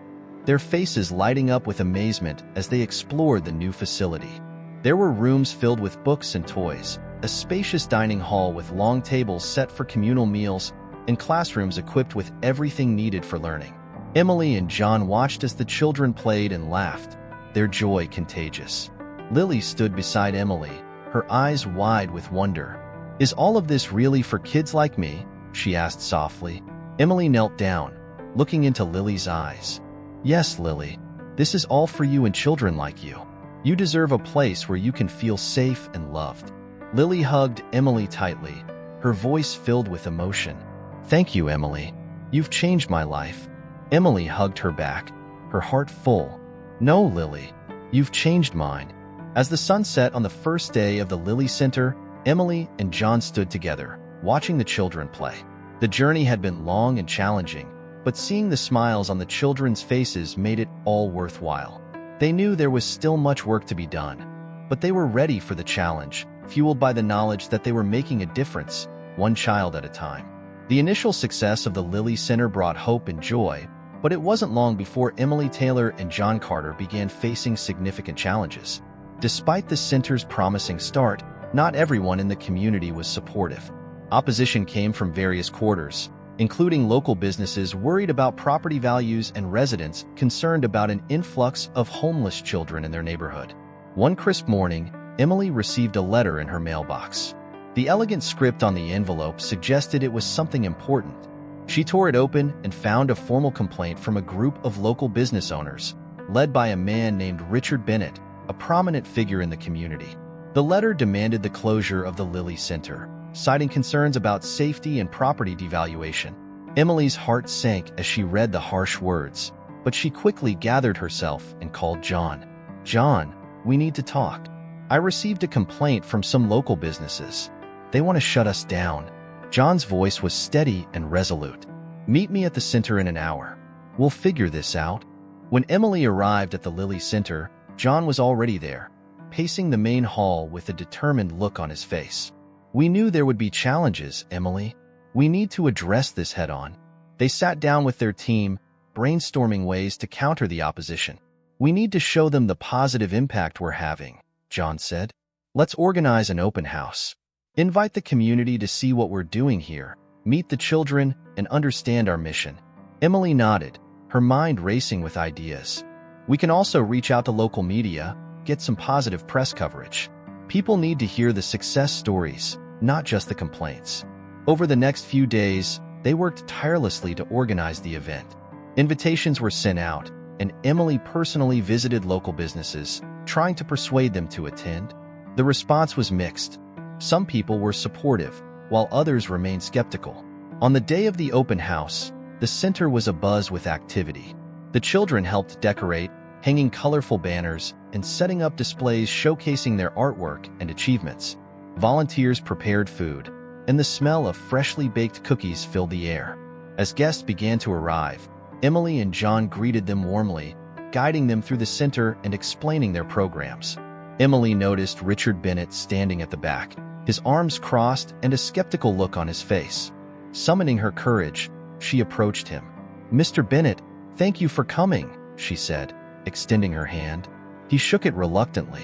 their faces lighting up with amazement as they explored the new facility. There were rooms filled with books and toys, a spacious dining hall with long tables set for communal meals, and classrooms equipped with everything needed for learning. Emily and John watched as the children played and laughed, their joy contagious. Lily stood beside Emily, her eyes wide with wonder. "Is all of this really for kids like me?" she asked softly. Emily knelt down, looking into Lily's eyes. "Yes, Lily, this is all for you and children like you. You deserve a place where you can feel safe and loved." Lily hugged Emily tightly, her voice filled with emotion. "Thank you, Emily. You've changed my life." Emily hugged her back, her heart full. "No, Lily, you've changed mine." As the sun set on the first day of the Lily Center, Emily and John stood together, watching the children play. The journey had been long and challenging, but seeing the smiles on the children's faces made it all worthwhile. They knew there was still much work to be done, but they were ready for the challenge, fueled by the knowledge that they were making a difference, one child at a time. The initial success of the Lily Center brought hope and joy, but it wasn't long before Emily Taylor and John Carter began facing significant challenges. Despite the center's promising start, not everyone in the community was supportive. Opposition came from various quarters, including local businesses worried about property values and residents concerned about an influx of homeless children in their neighborhood. One crisp morning, Emily received a letter in her mailbox. The elegant script on the envelope suggested it was something important. She tore it open and found a formal complaint from a group of local business owners, led by a man named Richard Bennett, a prominent figure in the community. The letter demanded the closure of the Lily Center, citing concerns about safety and property devaluation. Emily's heart sank as she read the harsh words, but she quickly gathered herself and called John. "John, we need to talk. I received a complaint from some local businesses. They want to shut us down." John's voice was steady and resolute. "Meet me at the center in an hour. We'll figure this out." When Emily arrived at the Lily Center, John was already there, pacing the main hall with a determined look on his face. "We knew there would be challenges, Emily. We need to address this head-on." They sat down with their team, brainstorming ways to counter the opposition. "We need to show them the positive impact we're having," John said. "Let's organize an open house." Invite the community to see what we're doing here, meet the children, and understand our mission. Emily nodded, her mind racing with ideas. We can also reach out to local media, get some positive press coverage. People need to hear the success stories, not just the complaints. Over the next few days, they worked tirelessly to organize the event. Invitations were sent out, and Emily personally visited local businesses, trying to persuade them to attend. The response was mixed. Some people were supportive, while others remained skeptical. On the day of the open house, the center was abuzz with activity. The children helped decorate, hanging colorful banners and setting up displays showcasing their artwork and achievements. Volunteers prepared food, and the smell of freshly baked cookies filled the air. As guests began to arrive, Emily and John greeted them warmly, guiding them through the center and explaining their programs. Emily noticed Richard Bennett standing at the back, his arms crossed and a skeptical look on his face. Summoning her courage, she approached him. "Mr. Bennett, thank you for coming," she said, extending her hand. He shook it reluctantly.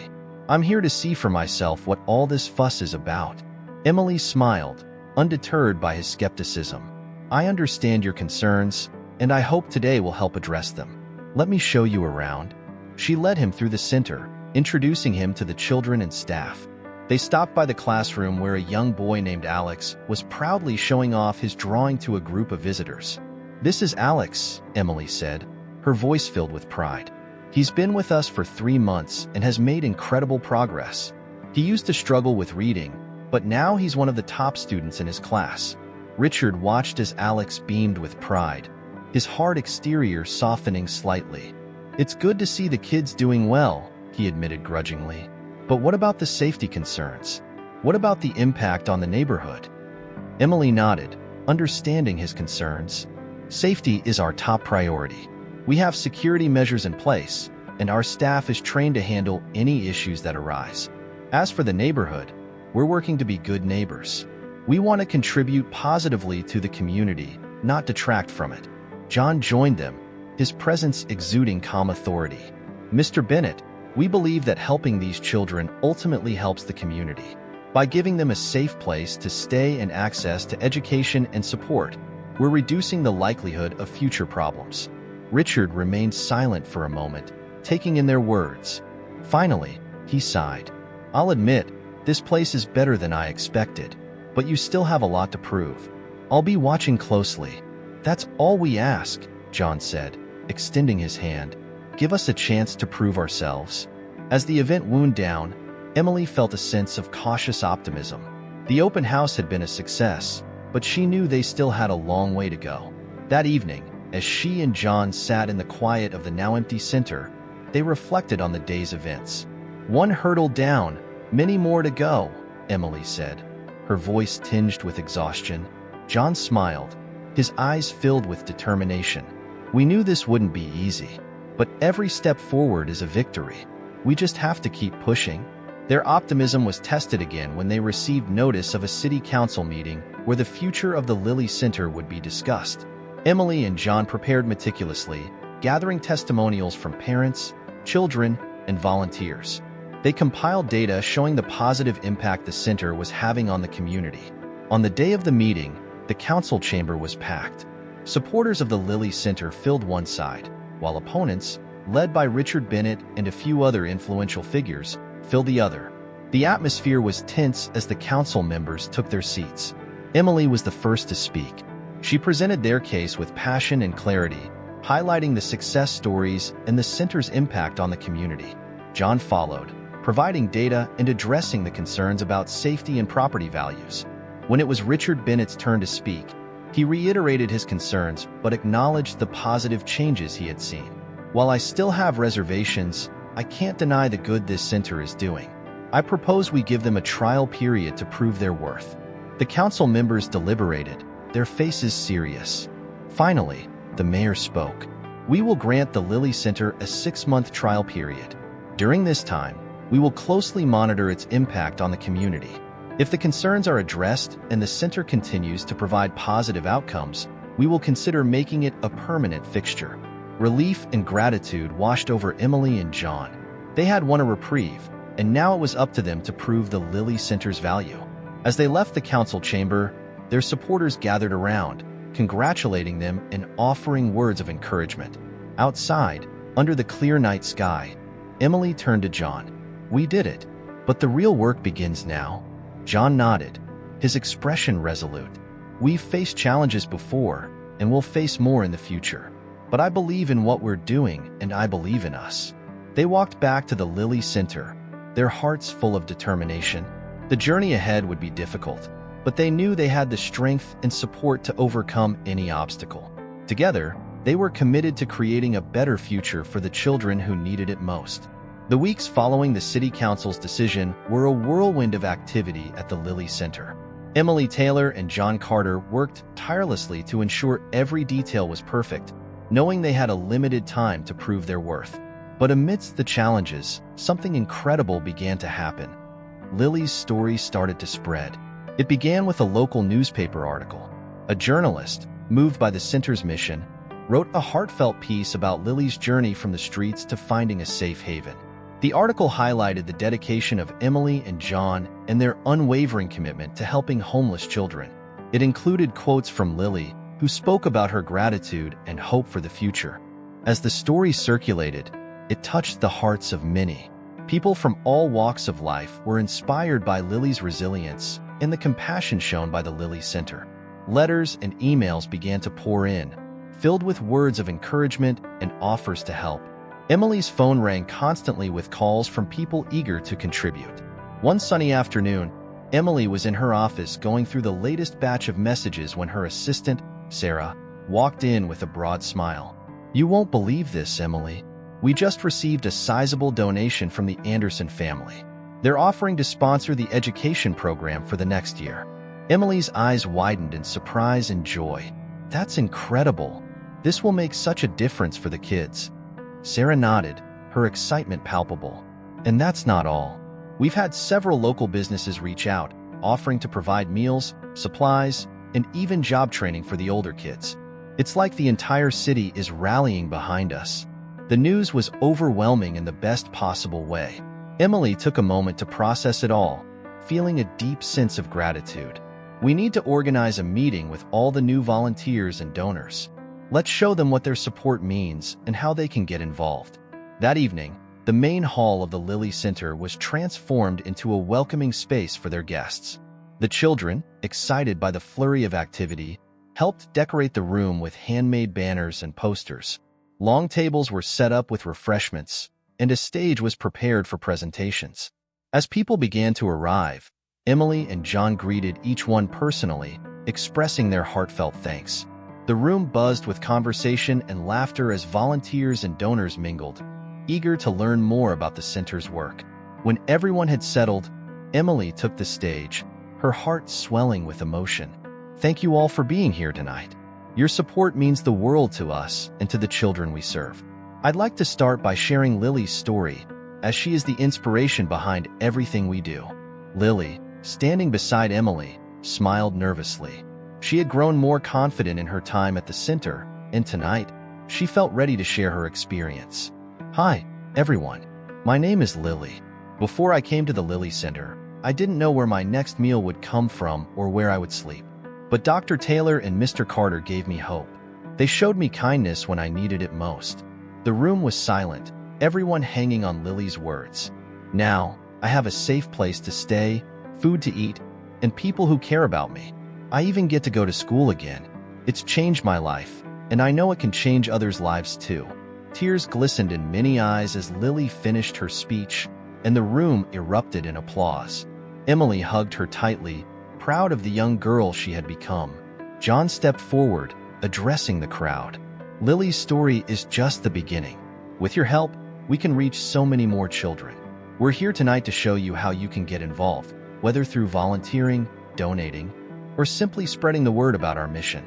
"I'm here to see for myself what all this fuss is about." Emily smiled, undeterred by his skepticism. "I understand your concerns, and I hope today will help address them. Let me show you around." She led him through the center, introducing him to the children and staff. They stopped by the classroom where a young boy named Alex was proudly showing off his drawing to a group of visitors. "This is Alex," Emily said, her voice filled with pride. "He's been with us for 3 months and has made incredible progress. He used to struggle with reading, but now he's one of the top students in his class." Richard watched as Alex beamed with pride, his hard exterior softening slightly. "It's good to see the kids doing well," he admitted grudgingly. "But what about the safety concerns? What about the impact on the neighborhood?" Emily nodded, understanding his concerns. "Safety is our top priority. We have security measures in place, and our staff is trained to handle any issues that arise. As for the neighborhood, we're working to be good neighbors. We want to contribute positively to the community, not detract from it." John joined them, his presence exuding calm authority. "Mr. Bennett, we believe that helping these children ultimately helps the community. By giving them a safe place to stay and access to education and support, we're reducing the likelihood of future problems." Richard remained silent for a moment, taking in their words. Finally, he sighed. "I'll admit, this place is better than I expected, but you still have a lot to prove. I'll be watching closely." "That's all we ask," John said, extending his hand. "Give us a chance to prove ourselves." As the event wound down, Emily felt a sense of cautious optimism. The open house had been a success, but she knew they still had a long way to go. That evening, as she and John sat in the quiet of the now empty center, they reflected on the day's events. "One hurdle down, many more to go," Emily said, her voice tinged with exhaustion. John smiled, his eyes filled with determination. "We knew this wouldn't be easy, but every step forward is a victory. We just have to keep pushing." Their optimism was tested again when they received notice of a city council meeting where the future of the Lilly Center would be discussed. Emily and John prepared meticulously, gathering testimonials from parents, children, and volunteers. They compiled data showing the positive impact the center was having on the community. On the day of the meeting, the council chamber was packed. Supporters of the Lilly Center filled one side, while opponents, led by Richard Bennett and a few other influential figures, filled the other. The atmosphere was tense as the council members took their seats. Emily was the first to speak. She presented their case with passion and clarity, highlighting the success stories and the center's impact on the community. John followed, providing data and addressing the concerns about safety and property values. When it was Richard Bennett's turn to speak, he reiterated his concerns but acknowledged the positive changes he had seen. "While I still have reservations, I can't deny the good this center is doing. I propose we give them a trial period to prove their worth." The council members deliberated, their faces serious. Finally, the mayor spoke. "We will grant the Lilly Center a 6-month trial period. During this time, we will closely monitor its impact on the community. If the concerns are addressed and the center continues to provide positive outcomes, we will consider making it a permanent fixture." Relief and gratitude washed over Emily and John. They had won a reprieve, and now it was up to them to prove the Lilly Center's value. As they left the council chamber, their supporters gathered around, congratulating them and offering words of encouragement. Outside, under the clear night sky, Emily turned to John. "We did it, but the real work begins now." John nodded, his expression resolute. "We've faced challenges before, and we'll face more in the future. But I believe in what we're doing, and I believe in us." They walked back to the Lilly Center, their hearts full of determination. The journey ahead would be difficult, but they knew they had the strength and support to overcome any obstacle. Together, they were committed to creating a better future for the children who needed it most. The weeks following the City Council's decision were a whirlwind of activity at the Lilly Center. Emily Taylor and John Carter worked tirelessly to ensure every detail was perfect, knowing they had a limited time to prove their worth. But amidst the challenges, something incredible began to happen. Lily's story started to spread. It began with a local newspaper article. A journalist, moved by the center's mission, wrote a heartfelt piece about Lily's journey from the streets to finding a safe haven. The article highlighted the dedication of Emily and John and their unwavering commitment to helping homeless children. It included quotes from Lily, who spoke about her gratitude and hope for the future. As the story circulated, it touched the hearts of many. People from all walks of life were inspired by Lily's resilience and the compassion shown by the Lilly Center. Letters and emails began to pour in, filled with words of encouragement and offers to help. Emily's phone rang constantly with calls from people eager to contribute. One sunny afternoon, Emily was in her office going through the latest batch of messages when her assistant, Sarah, walked in with a broad smile. "You won't believe this, Emily. We just received a sizable donation from the Anderson family. They're offering to sponsor the education program for the next year." Emily's eyes widened in surprise and joy. "That's incredible. This will make such a difference for the kids." Sarah nodded, her excitement palpable. "And that's not all. We've had several local businesses reach out, offering to provide meals, supplies, and even job training for the older kids. It's like the entire city is rallying behind us." The news was overwhelming in the best possible way. Emily took a moment to process it all, feeling a deep sense of gratitude. "We need to organize a meeting with all the new volunteers and donors. Let's show them what their support means and how they can get involved." That evening, the main hall of the Lilly Center was transformed into a welcoming space for their guests. The children, excited by the flurry of activity, helped decorate the room with handmade banners and posters. Long tables were set up with refreshments, and a stage was prepared for presentations. As people began to arrive, Emily and John greeted each one personally, expressing their heartfelt thanks. The room buzzed with conversation and laughter as volunteers and donors mingled, eager to learn more about the center's work. When everyone had settled, Emily took the stage, her heart swelling with emotion. "Thank you all for being here tonight. Your support means the world to us and to the children we serve. I'd like to start by sharing Lily's story, as she is the inspiration behind everything we do." Lily, standing beside Emily, smiled nervously. She had grown more confident in her time at the center, and tonight, she felt ready to share her experience. "Hi, everyone. My name is Lily. Before I came to the Lilly Center, I didn't know where my next meal would come from or where I would sleep. But Dr. Taylor and Mr. Carter gave me hope. They showed me kindness when I needed it most." The room was silent, everyone hanging on Lily's words. "Now, I have a safe place to stay, food to eat, and people who care about me. I even get to go to school again. It's changed my life, and I know it can change others' lives too." Tears glistened in many eyes as Lily finished her speech, and the room erupted in applause. Emily hugged her tightly, proud of the young girl she had become. John stepped forward, addressing the crowd. "Lily's story is just the beginning. With your help, we can reach so many more children. We're here tonight to show you how you can get involved, whether through volunteering, donating, or simply spreading the word about our mission."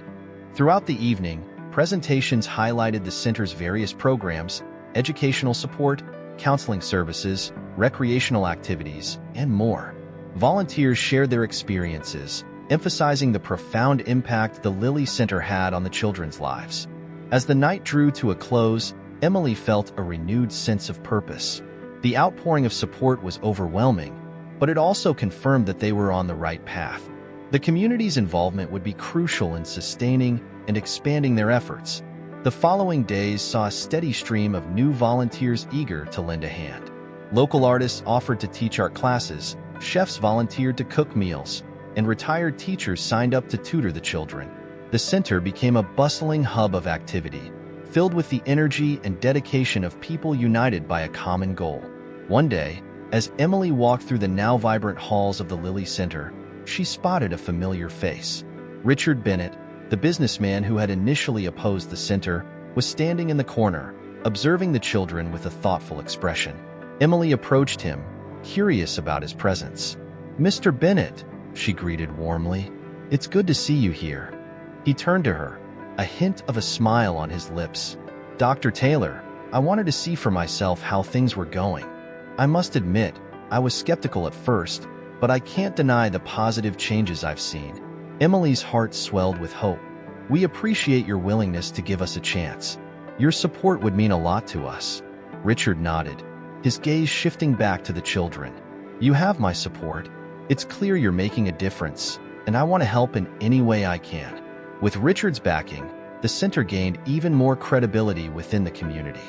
Throughout the evening, presentations highlighted the center's various programs, educational support, counseling services, recreational activities, and more. Volunteers shared their experiences, emphasizing the profound impact the Lilly Center had on the children's lives. As the night drew to a close, Emily felt a renewed sense of purpose. The outpouring of support was overwhelming, but it also confirmed that they were on the right path. The community's involvement would be crucial in sustaining and expanding their efforts. The following days saw a steady stream of new volunteers eager to lend a hand. Local artists offered to teach art classes, chefs volunteered to cook meals, and retired teachers signed up to tutor the children. The center became a bustling hub of activity, filled with the energy and dedication of people united by a common goal. One day, as Emily walked through the now vibrant halls of the Lilly Center, she spotted a familiar face. Richard Bennett, the businessman who had initially opposed the center, was standing in the corner, observing the children with a thoughtful expression. Emily approached him, curious about his presence. "Mr. Bennett," she greeted warmly, "it's good to see you here." He turned to her, a hint of a smile on his lips. "Dr. Taylor, I wanted to see for myself how things were going. I must admit, I was skeptical at first, but I can't deny the positive changes I've seen." Emily's heart swelled with hope. "We appreciate your willingness to give us a chance. Your support would mean a lot to us." Richard nodded, his gaze shifting back to the children. "You have my support. It's clear you're making a difference, and I want to help in any way I can." With Richard's backing, the center gained even more credibility within the community.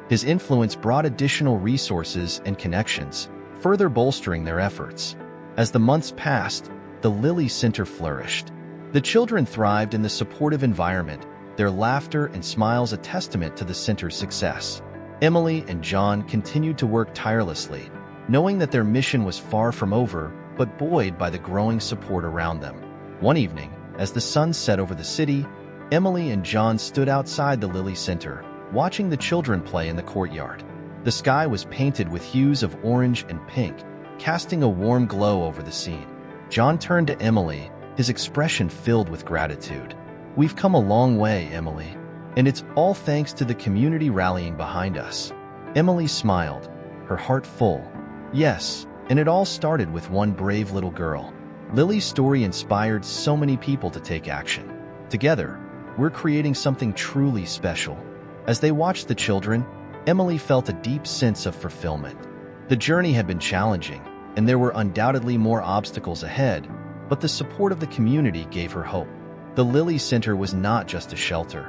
His influence brought additional resources and connections, further bolstering their efforts. As the months passed, the Lilly Center flourished. The children thrived in the supportive environment, their laughter and smiles a testament to the center's success. Emily and John continued to work tirelessly, knowing that their mission was far from over, but buoyed by the growing support around them. One evening, as the sun set over the city, Emily and John stood outside the Lilly Center, watching the children play in the courtyard. The sky was painted with hues of orange and pink, casting a warm glow over the scene. John turned to Emily, his expression filled with gratitude. "We've come a long way, Emily, and it's all thanks to the community rallying behind us." Emily smiled, her heart full. "Yes, and it all started with one brave little girl. Lily's story inspired so many people to take action. Together, we're creating something truly special." As they watched the children, Emily felt a deep sense of fulfillment. The journey had been challenging, and there were undoubtedly more obstacles ahead, but the support of the community gave her hope. The Lilly Center was not just a shelter.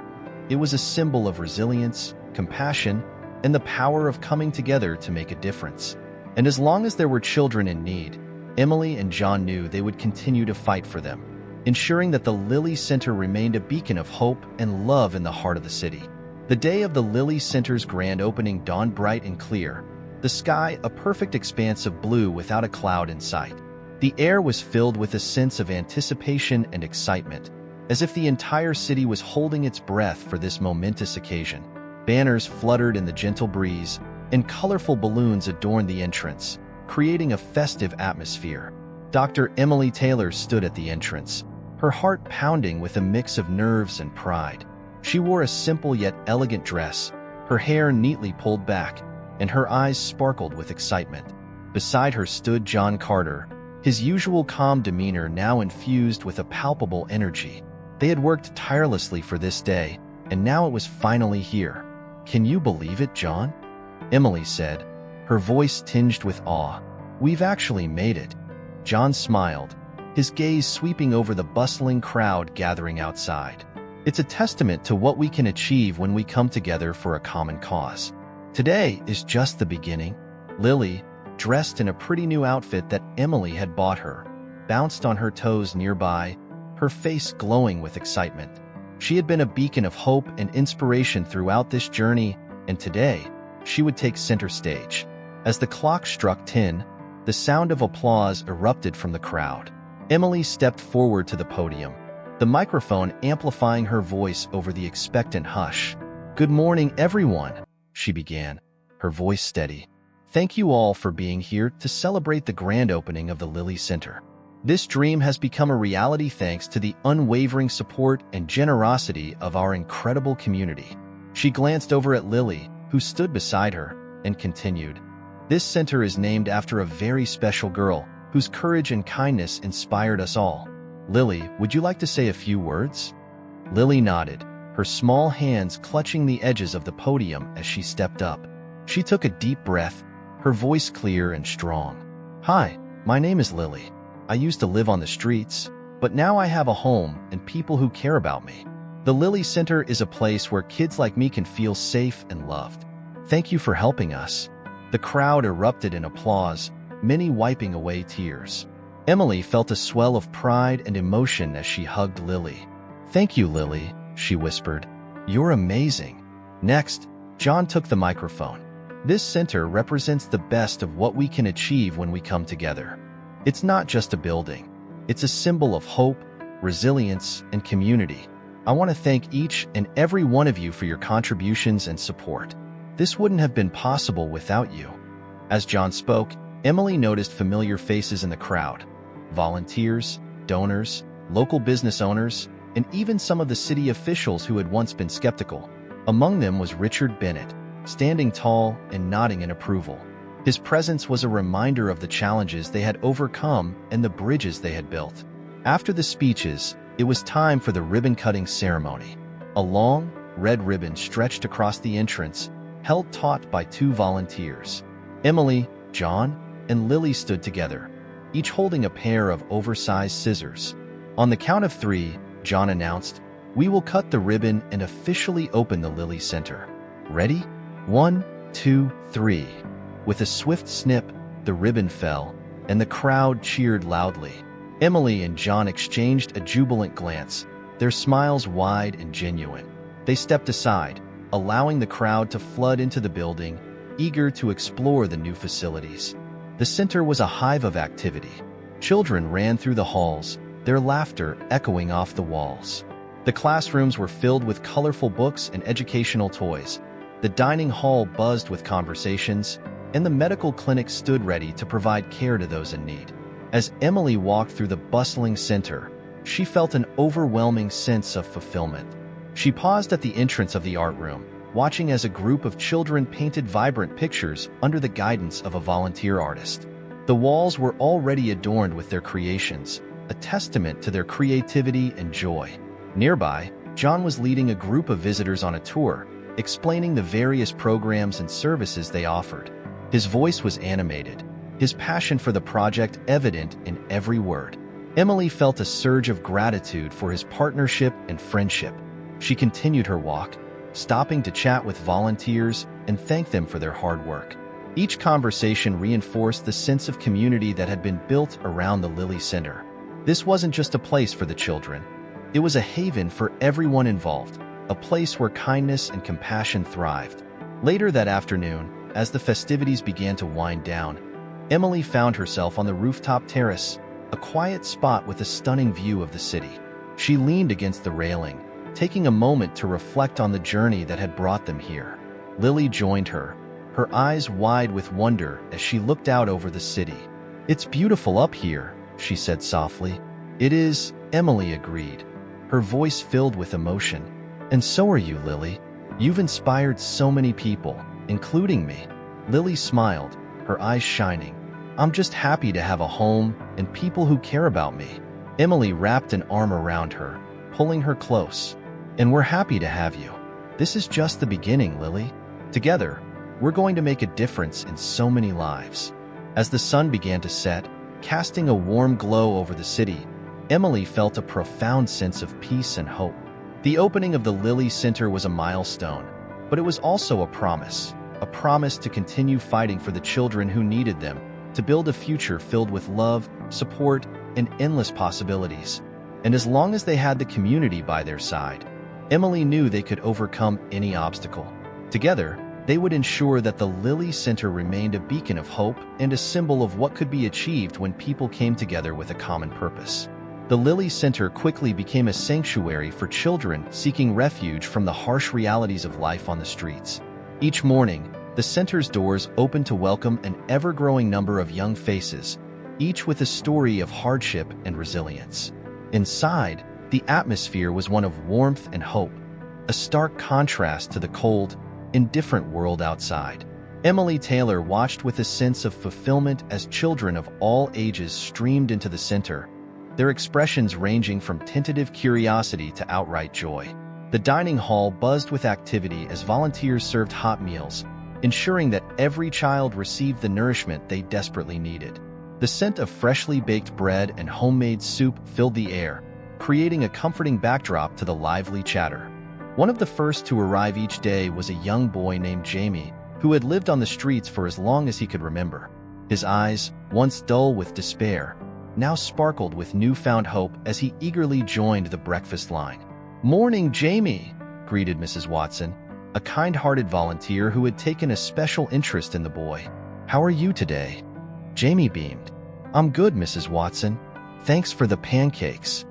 It was a symbol of resilience, compassion, and the power of coming together to make a difference. And as long as there were children in need, Emily and John knew they would continue to fight for them, ensuring that the Lilly Center remained a beacon of hope and love in the heart of the city. The day of the Lilly Center's grand opening dawned bright and clear, the sky a perfect expanse of blue without a cloud in sight. The air was filled with a sense of anticipation and excitement, as if the entire city was holding its breath for this momentous occasion. Banners fluttered in the gentle breeze, and colorful balloons adorned the entrance, creating a festive atmosphere. Dr. Emily Taylor stood at the entrance, her heart pounding with a mix of nerves and pride. She wore a simple yet elegant dress, her hair neatly pulled back, and her eyes sparkled with excitement. Beside her stood John Carter, his usual calm demeanor now infused with a palpable energy. They had worked tirelessly for this day, and now it was finally here. "Can you believe it, John?" Emily said, her voice tinged with awe. "We've actually made it." John smiled, his gaze sweeping over the bustling crowd gathering outside. "It's a testament to what we can achieve when we come together for a common cause. Today is just the beginning." Lily, dressed in a pretty new outfit that Emily had bought her, bounced on her toes nearby, her face glowing with excitement. She had been a beacon of hope and inspiration throughout this journey, and today, she would take center stage. As the clock struck 10, the sound of applause erupted from the crowd. Emily stepped forward to the podium, the microphone amplifying her voice over the expectant hush. "Good morning, everyone," she began, her voice steady. "Thank you all for being here to celebrate the grand opening of the Lilly Center. This dream has become a reality thanks to the unwavering support and generosity of our incredible community." She glanced over at Lily, who stood beside her, and continued, "This center is named after a very special girl whose courage and kindness inspired us all. Lily, would you like to say a few words?" Lily nodded, her small hands clutching the edges of the podium as she stepped up. She took a deep breath, her voice clear and strong. "Hi, My name is Lily. I used to live on the streets, but now I have a home and people who care about me. The Lily Center is a place where kids like me can feel safe and loved. Thank you for helping us." The crowd erupted in applause, many wiping away tears. Emily felt a swell of pride and emotion as she hugged Lily. "Thank you, Lily," she whispered. "You're amazing." Next, John took the microphone. "This center represents the best of what we can achieve when we come together. It's not just a building. It's a symbol of hope, resilience, and community. I want to thank each and every one of you for your contributions and support. This wouldn't have been possible without you." As John spoke, Emily noticed familiar faces in the crowd. Volunteers, donors, local business owners, and even some of the city officials who had once been skeptical. Among them was Richard Bennett, standing tall and nodding in approval. His presence was a reminder of the challenges they had overcome and the bridges they had built. After the speeches, it was time for the ribbon-cutting ceremony. A long, red ribbon stretched across the entrance, held taut by two volunteers. Emily, John, and Lily stood together, each holding a pair of oversized scissors. On the count of 3, John announced, "We will cut the ribbon and officially open the Lily Center. Ready? 1, 2, 3. With a swift snip, the ribbon fell, and the crowd cheered loudly. Emily and John exchanged a jubilant glance, their smiles wide and genuine. They stepped aside, allowing the crowd to flood into the building, eager to explore the new facilities. The center was a hive of activity. Children ran through the halls, their laughter echoing off the walls. The classrooms were filled with colorful books and educational toys. The dining hall buzzed with conversations, and the medical clinic stood ready to provide care to those in need. As Emily walked through the bustling center, she felt an overwhelming sense of fulfillment. She paused at the entrance of the art room, watching as a group of children painted vibrant pictures under the guidance of a volunteer artist. The walls were already adorned with their creations, a testament to their creativity and joy. Nearby, John was leading a group of visitors on a tour, explaining the various programs and services they offered. His voice was animated, his passion for the project evident in every word. Emily felt a surge of gratitude for his partnership and friendship. She continued her walk, stopping to chat with volunteers and thank them for their hard work. Each conversation reinforced the sense of community that had been built around the Lily Center. This wasn't just a place for the children. It was a haven for everyone involved, a place where kindness and compassion thrived. Later that afternoon, as the festivities began to wind down, Emily found herself on the rooftop terrace, a quiet spot with a stunning view of the city. She leaned against the railing, taking a moment to reflect on the journey that had brought them here. Lily joined her, her eyes wide with wonder as she looked out over the city. "It's beautiful up here," she said softly. "It is," Emily agreed, her voice filled with emotion. "And so are you, Lily. You've inspired so many people, including me." Lily smiled, her eyes shining. "I'm just happy to have a home and people who care about me." Emily wrapped an arm around her, pulling her close. "And we're happy to have you. This is just the beginning, Lily. Together, we're going to make a difference in so many lives." As the sun began to set, casting a warm glow over the city, Emily felt a profound sense of peace and hope. The opening of the Lily Center was a milestone, but it was also a promise to continue fighting for the children who needed them, to build a future filled with love, support, and endless possibilities. And as long as they had the community by their side, Emily knew they could overcome any obstacle. Together, they would ensure that the Lily Center remained a beacon of hope and a symbol of what could be achieved when people came together with a common purpose. The Lily Center quickly became a sanctuary for children seeking refuge from the harsh realities of life on the streets. Each morning, the center's doors opened to welcome an ever-growing number of young faces, each with a story of hardship and resilience. Inside, the atmosphere was one of warmth and hope, a stark contrast to the cold, indifferent world outside. Emily Taylor watched with a sense of fulfillment as children of all ages streamed into the center, their expressions ranging from tentative curiosity to outright joy. The dining hall buzzed with activity as volunteers served hot meals, ensuring that every child received the nourishment they desperately needed. The scent of freshly baked bread and homemade soup filled the air, creating a comforting backdrop to the lively chatter. One of the first to arrive each day was a young boy named Jamie, who had lived on the streets for as long as he could remember. His eyes, once dull with despair, now sparkled with newfound hope as he eagerly joined the breakfast line. "Morning, Jamie," greeted Mrs. Watson, a kind-hearted volunteer who had taken a special interest in the boy. "How are you today?" Jamie beamed. "I'm good, Mrs. Watson. Thanks for the pancakes."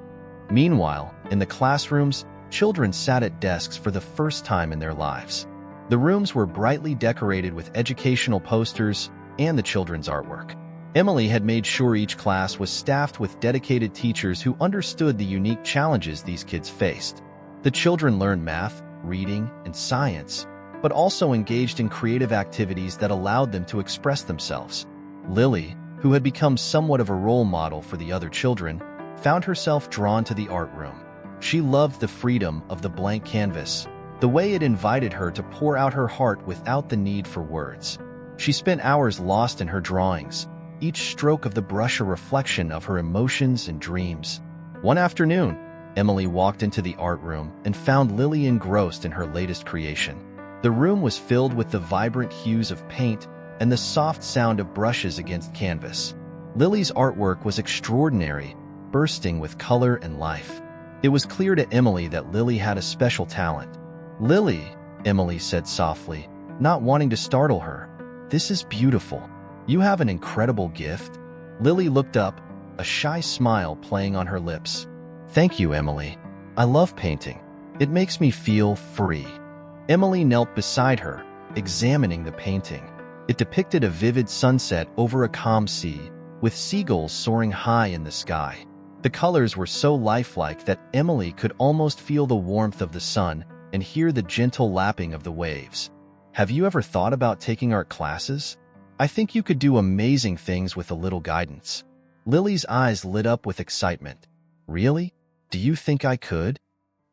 Meanwhile, in the classrooms, children sat at desks for the first time in their lives. The rooms were brightly decorated with educational posters and the children's artwork. Emily had made sure each class was staffed with dedicated teachers who understood the unique challenges these kids faced. The children learned math, reading, and science, but also engaged in creative activities that allowed them to express themselves. Lily, who had become somewhat of a role model for the other children, found herself drawn to the art room. She loved the freedom of the blank canvas, the way it invited her to pour out her heart without the need for words. She spent hours lost in her drawings, each stroke of the brush a reflection of her emotions and dreams. One afternoon, Emily walked into the art room and found Lily engrossed in her latest creation. The room was filled with the vibrant hues of paint and the soft sound of brushes against canvas. Lily's artwork was extraordinary, bursting with color and life. It was clear to Emily that Lily had a special talent. "Lily," Emily said softly, not wanting to startle her, "this is beautiful. You have an incredible gift." Lily looked up, a shy smile playing on her lips. "Thank you, Emily. I love painting. It makes me feel free." Emily knelt beside her, examining the painting. It depicted a vivid sunset over a calm sea, with seagulls soaring high in the sky. The colors were so lifelike that Emily could almost feel the warmth of the sun and hear the gentle lapping of the waves. "Have you ever thought about taking art classes? I think you could do amazing things with a little guidance." Lily's eyes lit up with excitement. "Really? Do you think I could?"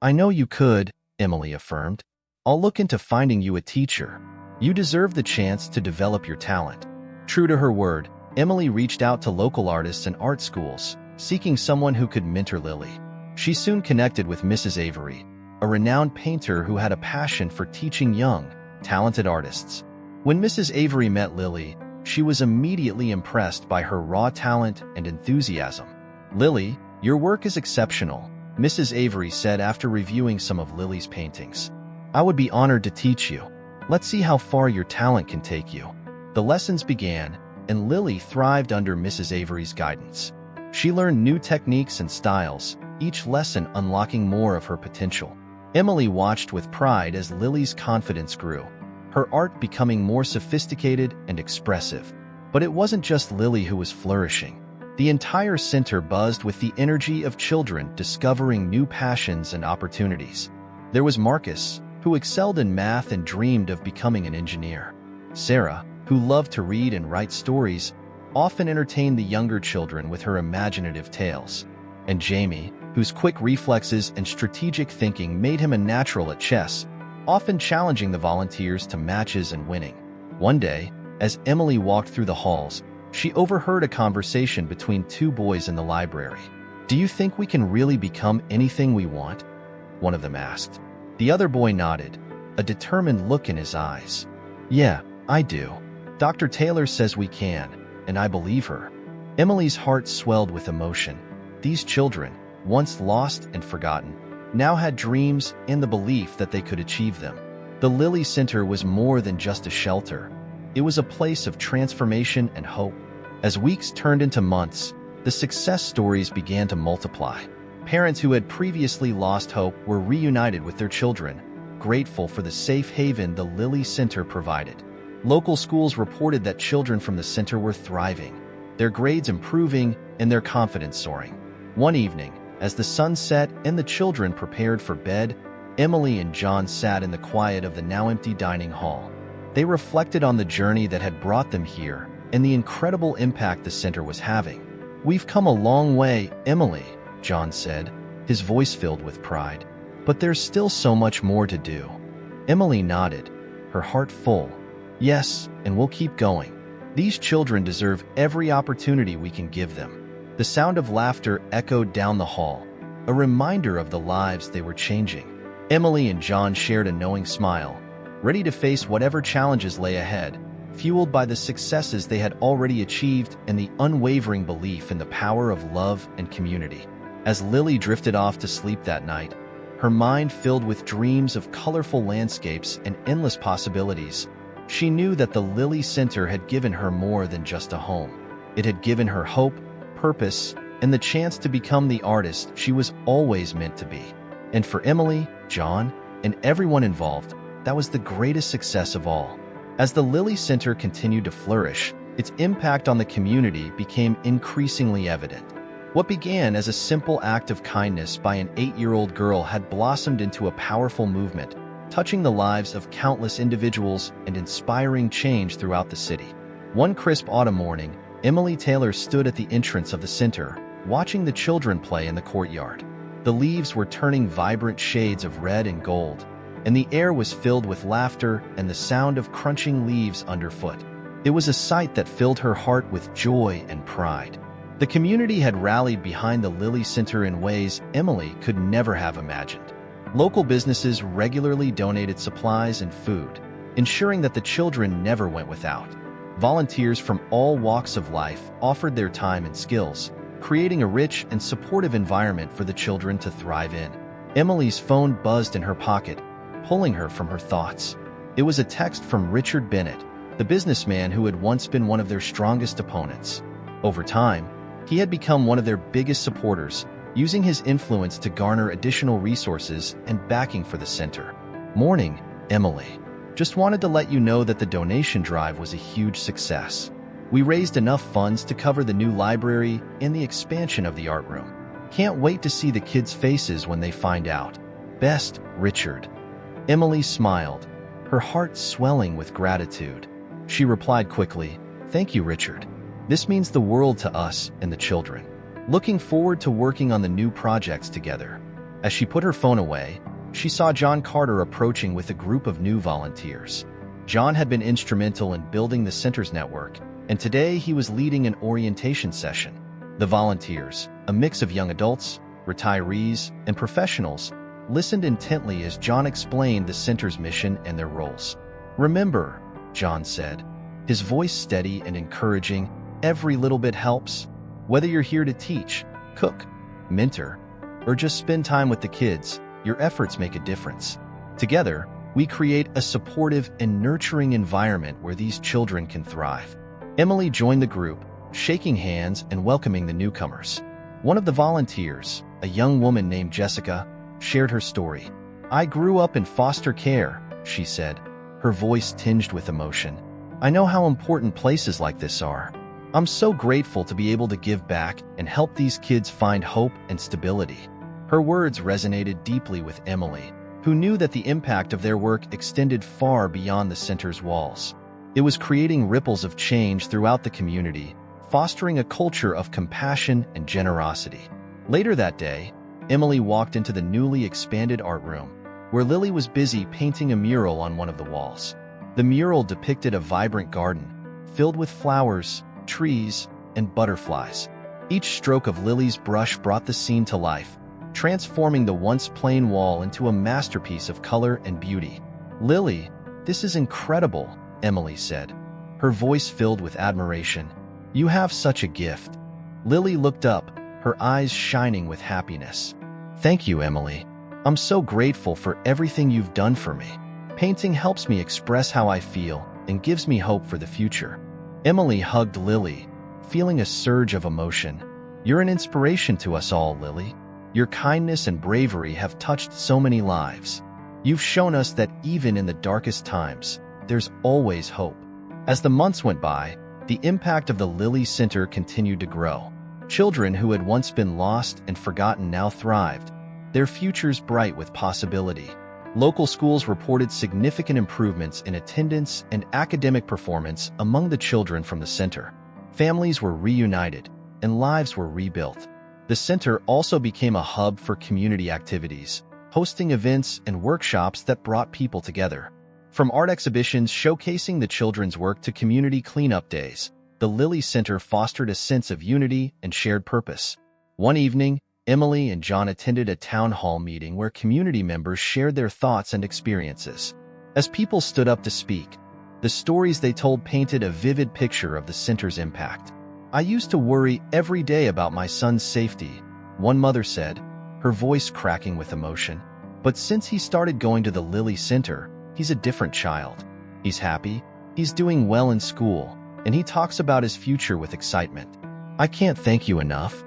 "I know you could," Emily affirmed. "I'll look into finding you a teacher. You deserve the chance to develop your talent." True to her word, Emily reached out to local artists and art schools, seeking someone who could mentor Lily. She soon connected with Mrs. Avery, a renowned painter who had a passion for teaching young, talented artists. When Mrs. Avery met Lily, she was immediately impressed by her raw talent and enthusiasm. "Lily, your work is exceptional," Mrs. Avery said after reviewing some of Lily's paintings. "I would be honored to teach you. Let's see how far your talent can take you." The lessons began, and Lily thrived under Mrs. Avery's guidance. She learned new techniques and styles, each lesson unlocking more of her potential. Emily watched with pride as Lily's confidence grew, her art becoming more sophisticated and expressive. But it wasn't just Lily who was flourishing. The entire center buzzed with the energy of children discovering new passions and opportunities. There was Marcus, who excelled in math and dreamed of becoming an engineer. Sarah, who loved to read and write stories, often entertained the younger children with her imaginative tales. And Jamie, whose quick reflexes and strategic thinking made him a natural at chess, often challenging the volunteers to matches and winning. One day, as Emily walked through the halls, she overheard a conversation between two boys in the library. "Do you think we can really become anything we want?" one of them asked. The other boy nodded, a determined look in his eyes. "Yeah, I do. Dr. Taylor says we can, and I believe her." Emily's heart swelled with emotion. These children, once lost and forgotten, now had dreams and the belief that they could achieve them. The Lily Center was more than just a shelter. It was a place of transformation and hope. As weeks turned into months, the success stories began to multiply. Parents who had previously lost hope were reunited with their children, grateful for the safe haven the Lily Center provided. Local schools reported that children from the center were thriving, their grades improving, and their confidence soaring. One evening, as the sun set and the children prepared for bed, Emily and John sat in the quiet of the now empty dining hall. They reflected on the journey that had brought them here and the incredible impact the center was having. "We've come a long way, Emily," John said, his voice filled with pride. "But there's still so much more to do." Emily nodded, her heart full. "Yes, and we'll keep going." These children deserve every opportunity we can give them. The sound of laughter echoed down the hall, a reminder of the lives they were changing. Emily and John shared a knowing smile, ready to face whatever challenges lay ahead, fueled by the successes they had already achieved and the unwavering belief in the power of love and community. As Lily drifted off to sleep that night, her mind filled with dreams of colorful landscapes and endless possibilities, she knew that the Lily Center had given her more than just a home. It had given her hope, purpose, and the chance to become the artist she was always meant to be. And for Emily, John, and everyone involved, that was the greatest success of all. As the Lily Center continued to flourish, its impact on the community became increasingly evident. What began as a simple act of kindness by an 8-year-old girl had blossomed into a powerful movement, touching the lives of countless individuals and inspiring change throughout the city. One crisp autumn morning, Emily Taylor stood at the entrance of the center, watching the children play in the courtyard. The leaves were turning vibrant shades of red and gold, and the air was filled with laughter and the sound of crunching leaves underfoot. It was a sight that filled her heart with joy and pride. The community had rallied behind the Lily Center in ways Emily could never have imagined. Local businesses regularly donated supplies and food, ensuring that the children never went without. Volunteers from all walks of life offered their time and skills, creating a rich and supportive environment for the children to thrive in. Emily's phone buzzed in her pocket, pulling her from her thoughts. It was a text from Richard Bennett, the businessman who had once been one of their strongest opponents. Over time, he had become one of their biggest supporters, using his influence to garner additional resources and backing for the center. Morning, Emily. Just wanted to let you know that the donation drive was a huge success. We raised enough funds to cover the new library and the expansion of the art room. Can't wait to see the kids' faces when they find out. Best, Richard. Emily smiled, her heart swelling with gratitude. She replied quickly, "Thank you, Richard. This means the world to us and the children. Looking forward to working on the new projects together." As she put her phone away, she saw John Carter approaching with a group of new volunteers. John had been instrumental in building the center's network, and today he was leading an orientation session. The volunteers, a mix of young adults, retirees, and professionals, listened intently as John explained the center's mission and their roles. "Remember," John said, his voice steady and encouraging, "every little bit helps. Whether you're here to teach, cook, mentor, or just spend time with the kids, your efforts make a difference. Together, we create a supportive and nurturing environment where these children can thrive." Emily joined the group, shaking hands and welcoming the newcomers. One of the volunteers, a young woman named Jessica, shared her story. "I grew up in foster care," she said, her voice tinged with emotion. "I know how important places like this are. I'm so grateful to be able to give back and help these kids find hope and stability." Her words resonated deeply with Emily, who knew that the impact of their work extended far beyond the center's walls. It was creating ripples of change throughout the community, fostering a culture of compassion and generosity. Later that day, Emily walked into the newly expanded art room, where Lily was busy painting a mural on one of the walls. The mural depicted a vibrant garden, filled with flowers, trees, and butterflies. Each stroke of Lily's brush brought the scene to life, transforming the once plain wall into a masterpiece of color and beauty. "Lily, this is incredible," Emily said, her voice filled with admiration. "You have such a gift." Lily looked up, her eyes shining with happiness. "Thank you, Emily. I'm so grateful for everything you've done for me. Painting helps me express how I feel and gives me hope for the future." Emily hugged Lily, feeling a surge of emotion. "You're an inspiration to us all, Lily. Your kindness and bravery have touched so many lives. You've shown us that even in the darkest times, there's always hope." As the months went by, the impact of the Lily Center continued to grow. Children who had once been lost and forgotten now thrived, their futures bright with possibility. Local schools reported significant improvements in attendance and academic performance among the children from the center. Families were reunited, and lives were rebuilt. The center also became a hub for community activities, hosting events and workshops that brought people together. From art exhibitions showcasing the children's work to community cleanup days, the Lilly Center fostered a sense of unity and shared purpose. One evening, Emily and John attended a town hall meeting where community members shared their thoughts and experiences. As people stood up to speak, the stories they told painted a vivid picture of the center's impact. "I used to worry every day about my son's safety," one mother said, her voice cracking with emotion. "But since he started going to the Lilly Center, he's a different child. He's happy, he's doing well in school, and he talks about his future with excitement. I can't thank you enough."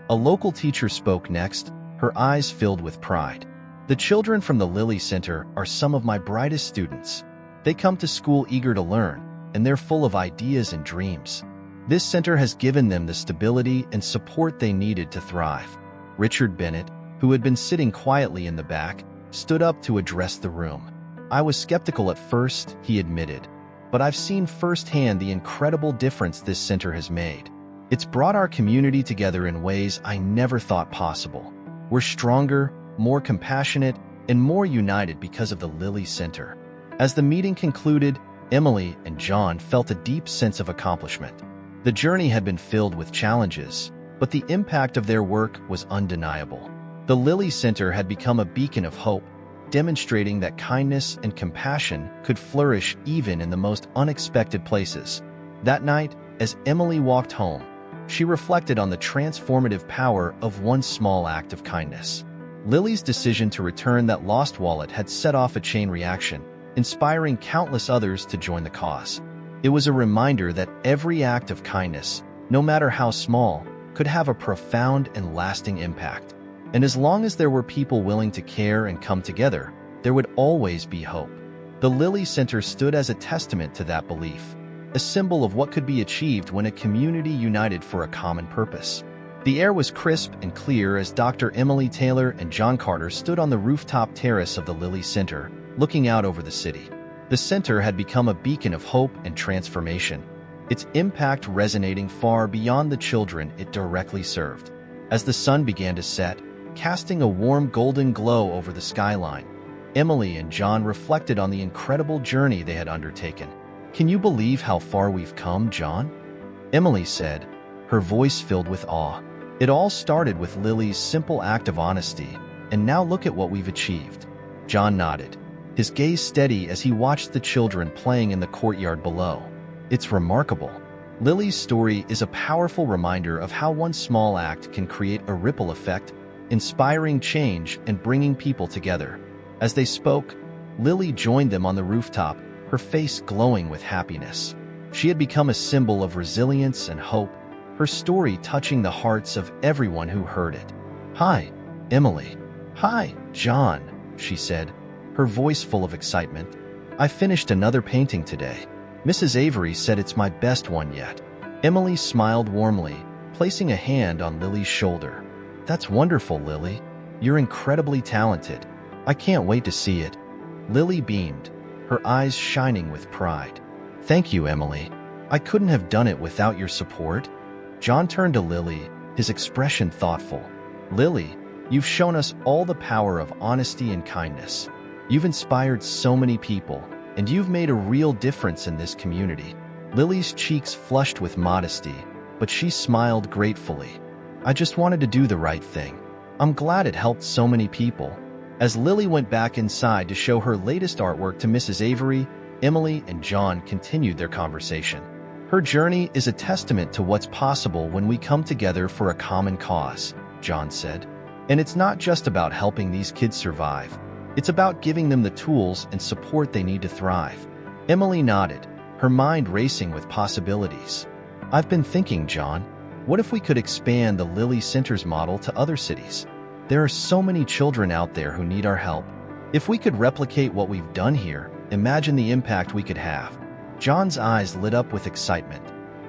A local teacher spoke next, her eyes filled with pride. "The children from the Lilly Center are some of my brightest students. They come to school eager to learn, and they're full of ideas and dreams. This center has given them the stability and support they needed to thrive." Richard Bennett, who had been sitting quietly in the back, stood up to address the room. "I was skeptical at first," he admitted, "but I've seen firsthand the incredible difference this center has made. It's brought our community together in ways I never thought possible. We're stronger, more compassionate, and more united because of the Lilly Center." As the meeting concluded, Emily and John felt a deep sense of accomplishment. The journey had been filled with challenges, but the impact of their work was undeniable. The Lilly Center had become a beacon of hope, demonstrating that kindness and compassion could flourish even in the most unexpected places. That night, as Emily walked home, she reflected on the transformative power of one small act of kindness. Lily's decision to return that lost wallet had set off a chain reaction, inspiring countless others to join the cause. It was a reminder that every act of kindness, no matter how small, could have a profound and lasting impact. And as long as there were people willing to care and come together, there would always be hope. The Lilly Center stood as a testament to that belief, a symbol of what could be achieved when a community united for a common purpose. The air was crisp and clear as Dr. Emily Taylor and John Carter stood on the rooftop terrace of the Lilly Center, looking out over the city. The center had become a beacon of hope and transformation, its impact resonating far beyond the children it directly served. As the sun began to set, casting a warm golden glow over the skyline, Emily and John reflected on the incredible journey they had undertaken. "Can you believe how far we've come, John?" Emily said, her voice filled with awe. "It all started with Lily's simple act of honesty, and now look at what we've achieved." John nodded, his gaze steady as he watched the children playing in the courtyard below. "It's remarkable." Lily's story is a powerful reminder of how one small act can create a ripple effect, inspiring change and bringing people together. As they spoke, Lily joined them on the rooftop, her face glowing with happiness. She had become a symbol of resilience and hope, her story touching the hearts of everyone who heard it. "Hi, Emily." "Hi, John," she said, her voice full of excitement. "I finished another painting today. Mrs. Avery said it's my best one yet." Emily smiled warmly, placing a hand on Lily's shoulder. "That's wonderful, Lily. You're incredibly talented. I can't wait to see it." Lily beamed, her eyes shining with pride. "Thank you, Emily. I couldn't have done it without your support." John turned to Lily, his expression thoughtful. "Lily, you've shown us all the power of honesty and kindness. You've inspired so many people, and you've made a real difference in this community." Lily's cheeks flushed with modesty, but she smiled gratefully. "I just wanted to do the right thing. I'm glad it helped so many people." As Lily went back inside to show her latest artwork to Mrs. Avery, Emily and John continued their conversation. "Her journey is a testament to what's possible when we come together for a common cause," John said. "And it's not just about helping these kids survive. It's about giving them the tools and support they need to thrive." Emily nodded, her mind racing with possibilities. "I've been thinking, John, what if we could expand the Lilly Center's model to other cities? There are so many children out there who need our help. If we could replicate what we've done here, imagine the impact we could have." John's eyes lit up with excitement.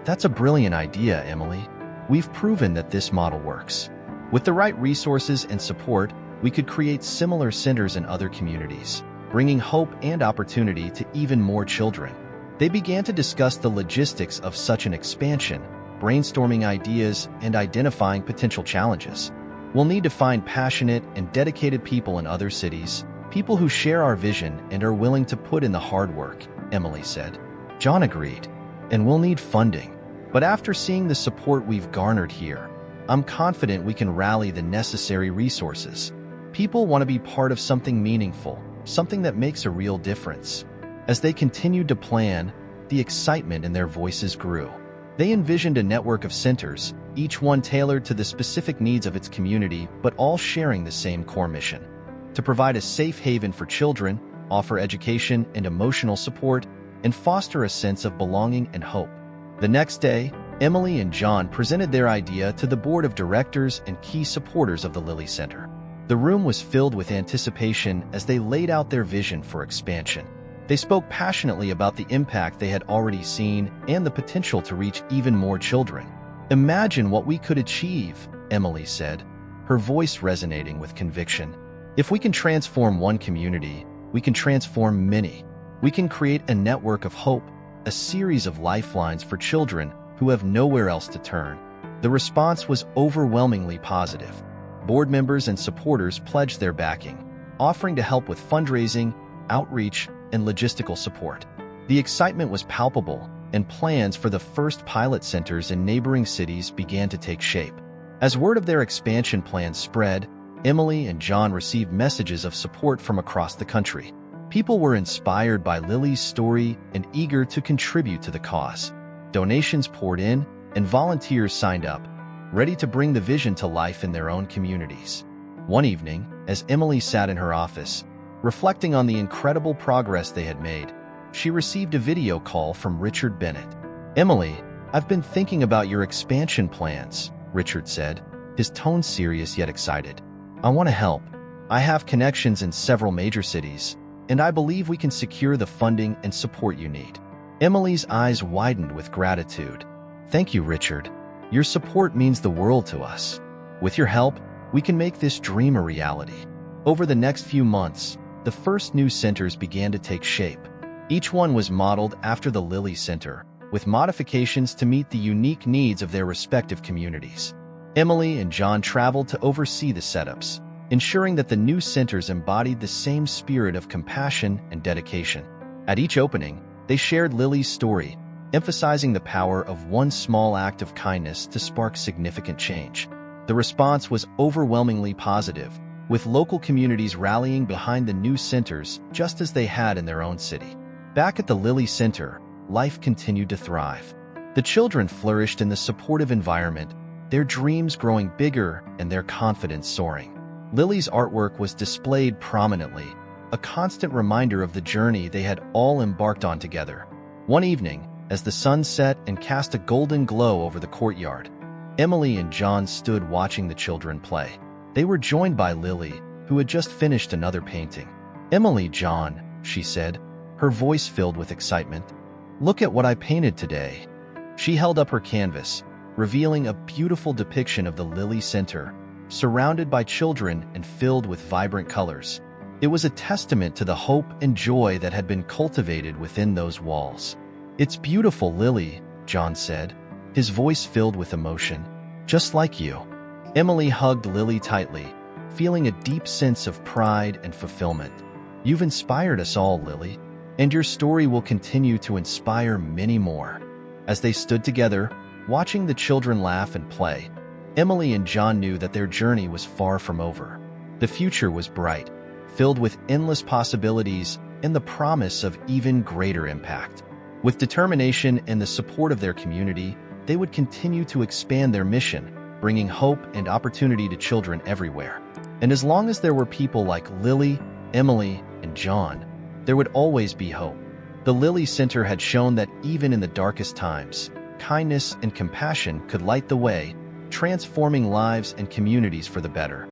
"That's a brilliant idea, Emily. We've proven that this model works. With the right resources and support, we could create similar centers in other communities, bringing hope and opportunity to even more children." They began to discuss the logistics of such an expansion, brainstorming ideas and identifying potential challenges. "We'll need to find passionate and dedicated people in other cities," People who share our vision and are willing to put in the hard work, Emily said. John agreed, and we'll need funding. But after seeing the support we've garnered here, I'm confident we can rally the necessary resources. People want to be part of something meaningful, something that makes a real difference. As they continued to plan, the excitement in their voices grew. They envisioned a network of centers, each one tailored to the specific needs of its community, but all sharing the same core mission: to provide a safe haven for children, offer education and emotional support, and foster a sense of belonging and hope. The next day, Emily and John presented their idea to the board of directors and key supporters of the Lilly Center. The room was filled with anticipation as they laid out their vision for expansion. They spoke passionately about the impact they had already seen and the potential to reach even more children. Imagine what we could achieve, Emily said, her voice resonating with conviction. If we can transform one community, we can transform many. We can create a network of hope, a series of lifelines for children who have nowhere else to turn. The response was overwhelmingly positive. Board members and supporters pledged their backing, offering to help with fundraising, outreach, and logistical support. The excitement was palpable, and plans for the first pilot centers in neighboring cities began to take shape. As word of their expansion plans spread, Emily and John received messages of support from across the country. People were inspired by Lilly's story and eager to contribute to the cause. Donations poured in, and volunteers signed up, ready to bring the vision to life in their own communities. One evening, as Emily sat in her office, reflecting on the incredible progress they had made, she received a video call from Richard Bennett. "Emily, I've been thinking about your expansion plans," Richard said, his tone serious yet excited. "I want to help. I have connections in several major cities, and I believe we can secure the funding and support you need." Emily's eyes widened with gratitude. "Thank you, Richard. Your support means the world to us. With your help, we can make this dream a reality." Over the next few months, the first new centers began to take shape. Each one was modeled after the Lilly Center, with modifications to meet the unique needs of their respective communities. Emily and John traveled to oversee the setups, ensuring that the new centers embodied the same spirit of compassion and dedication. At each opening, they shared Lilly's story, emphasizing the power of one small act of kindness to spark significant change. The response was overwhelmingly positive, with local communities rallying behind the new centers just as they had in their own city. Back at the Lilly Center, life continued to thrive. The children flourished in the supportive environment, their dreams growing bigger and their confidence soaring. Lilly's artwork was displayed prominently, a constant reminder of the journey they had all embarked on together. One evening, as the sun set and cast a golden glow over the courtyard, Emily and John stood watching the children play. They were joined by Lilly, who had just finished another painting. "Emily, John," she said, her voice filled with excitement, "look at what I painted today." She held up her canvas, revealing a beautiful depiction of the Lilly Center, surrounded by children and filled with vibrant colors. It was a testament to the hope and joy that had been cultivated within those walls. "It's beautiful, Lilly," John said, his voice filled with emotion. "Just like you." Emily hugged Lilly tightly, feeling a deep sense of pride and fulfillment. "You've inspired us all, Lilly, and your story will continue to inspire many more." As they stood together, watching the children laugh and play, Emily and John knew that their journey was far from over. The future was bright, filled with endless possibilities and the promise of even greater impact. With determination and the support of their community, they would continue to expand their mission, bringing hope and opportunity to children everywhere. And as long as there were people like Lilly, Emily, and John, there would always be hope. The Lilly Center had shown that even in the darkest times, kindness and compassion could light the way, transforming lives and communities for the better.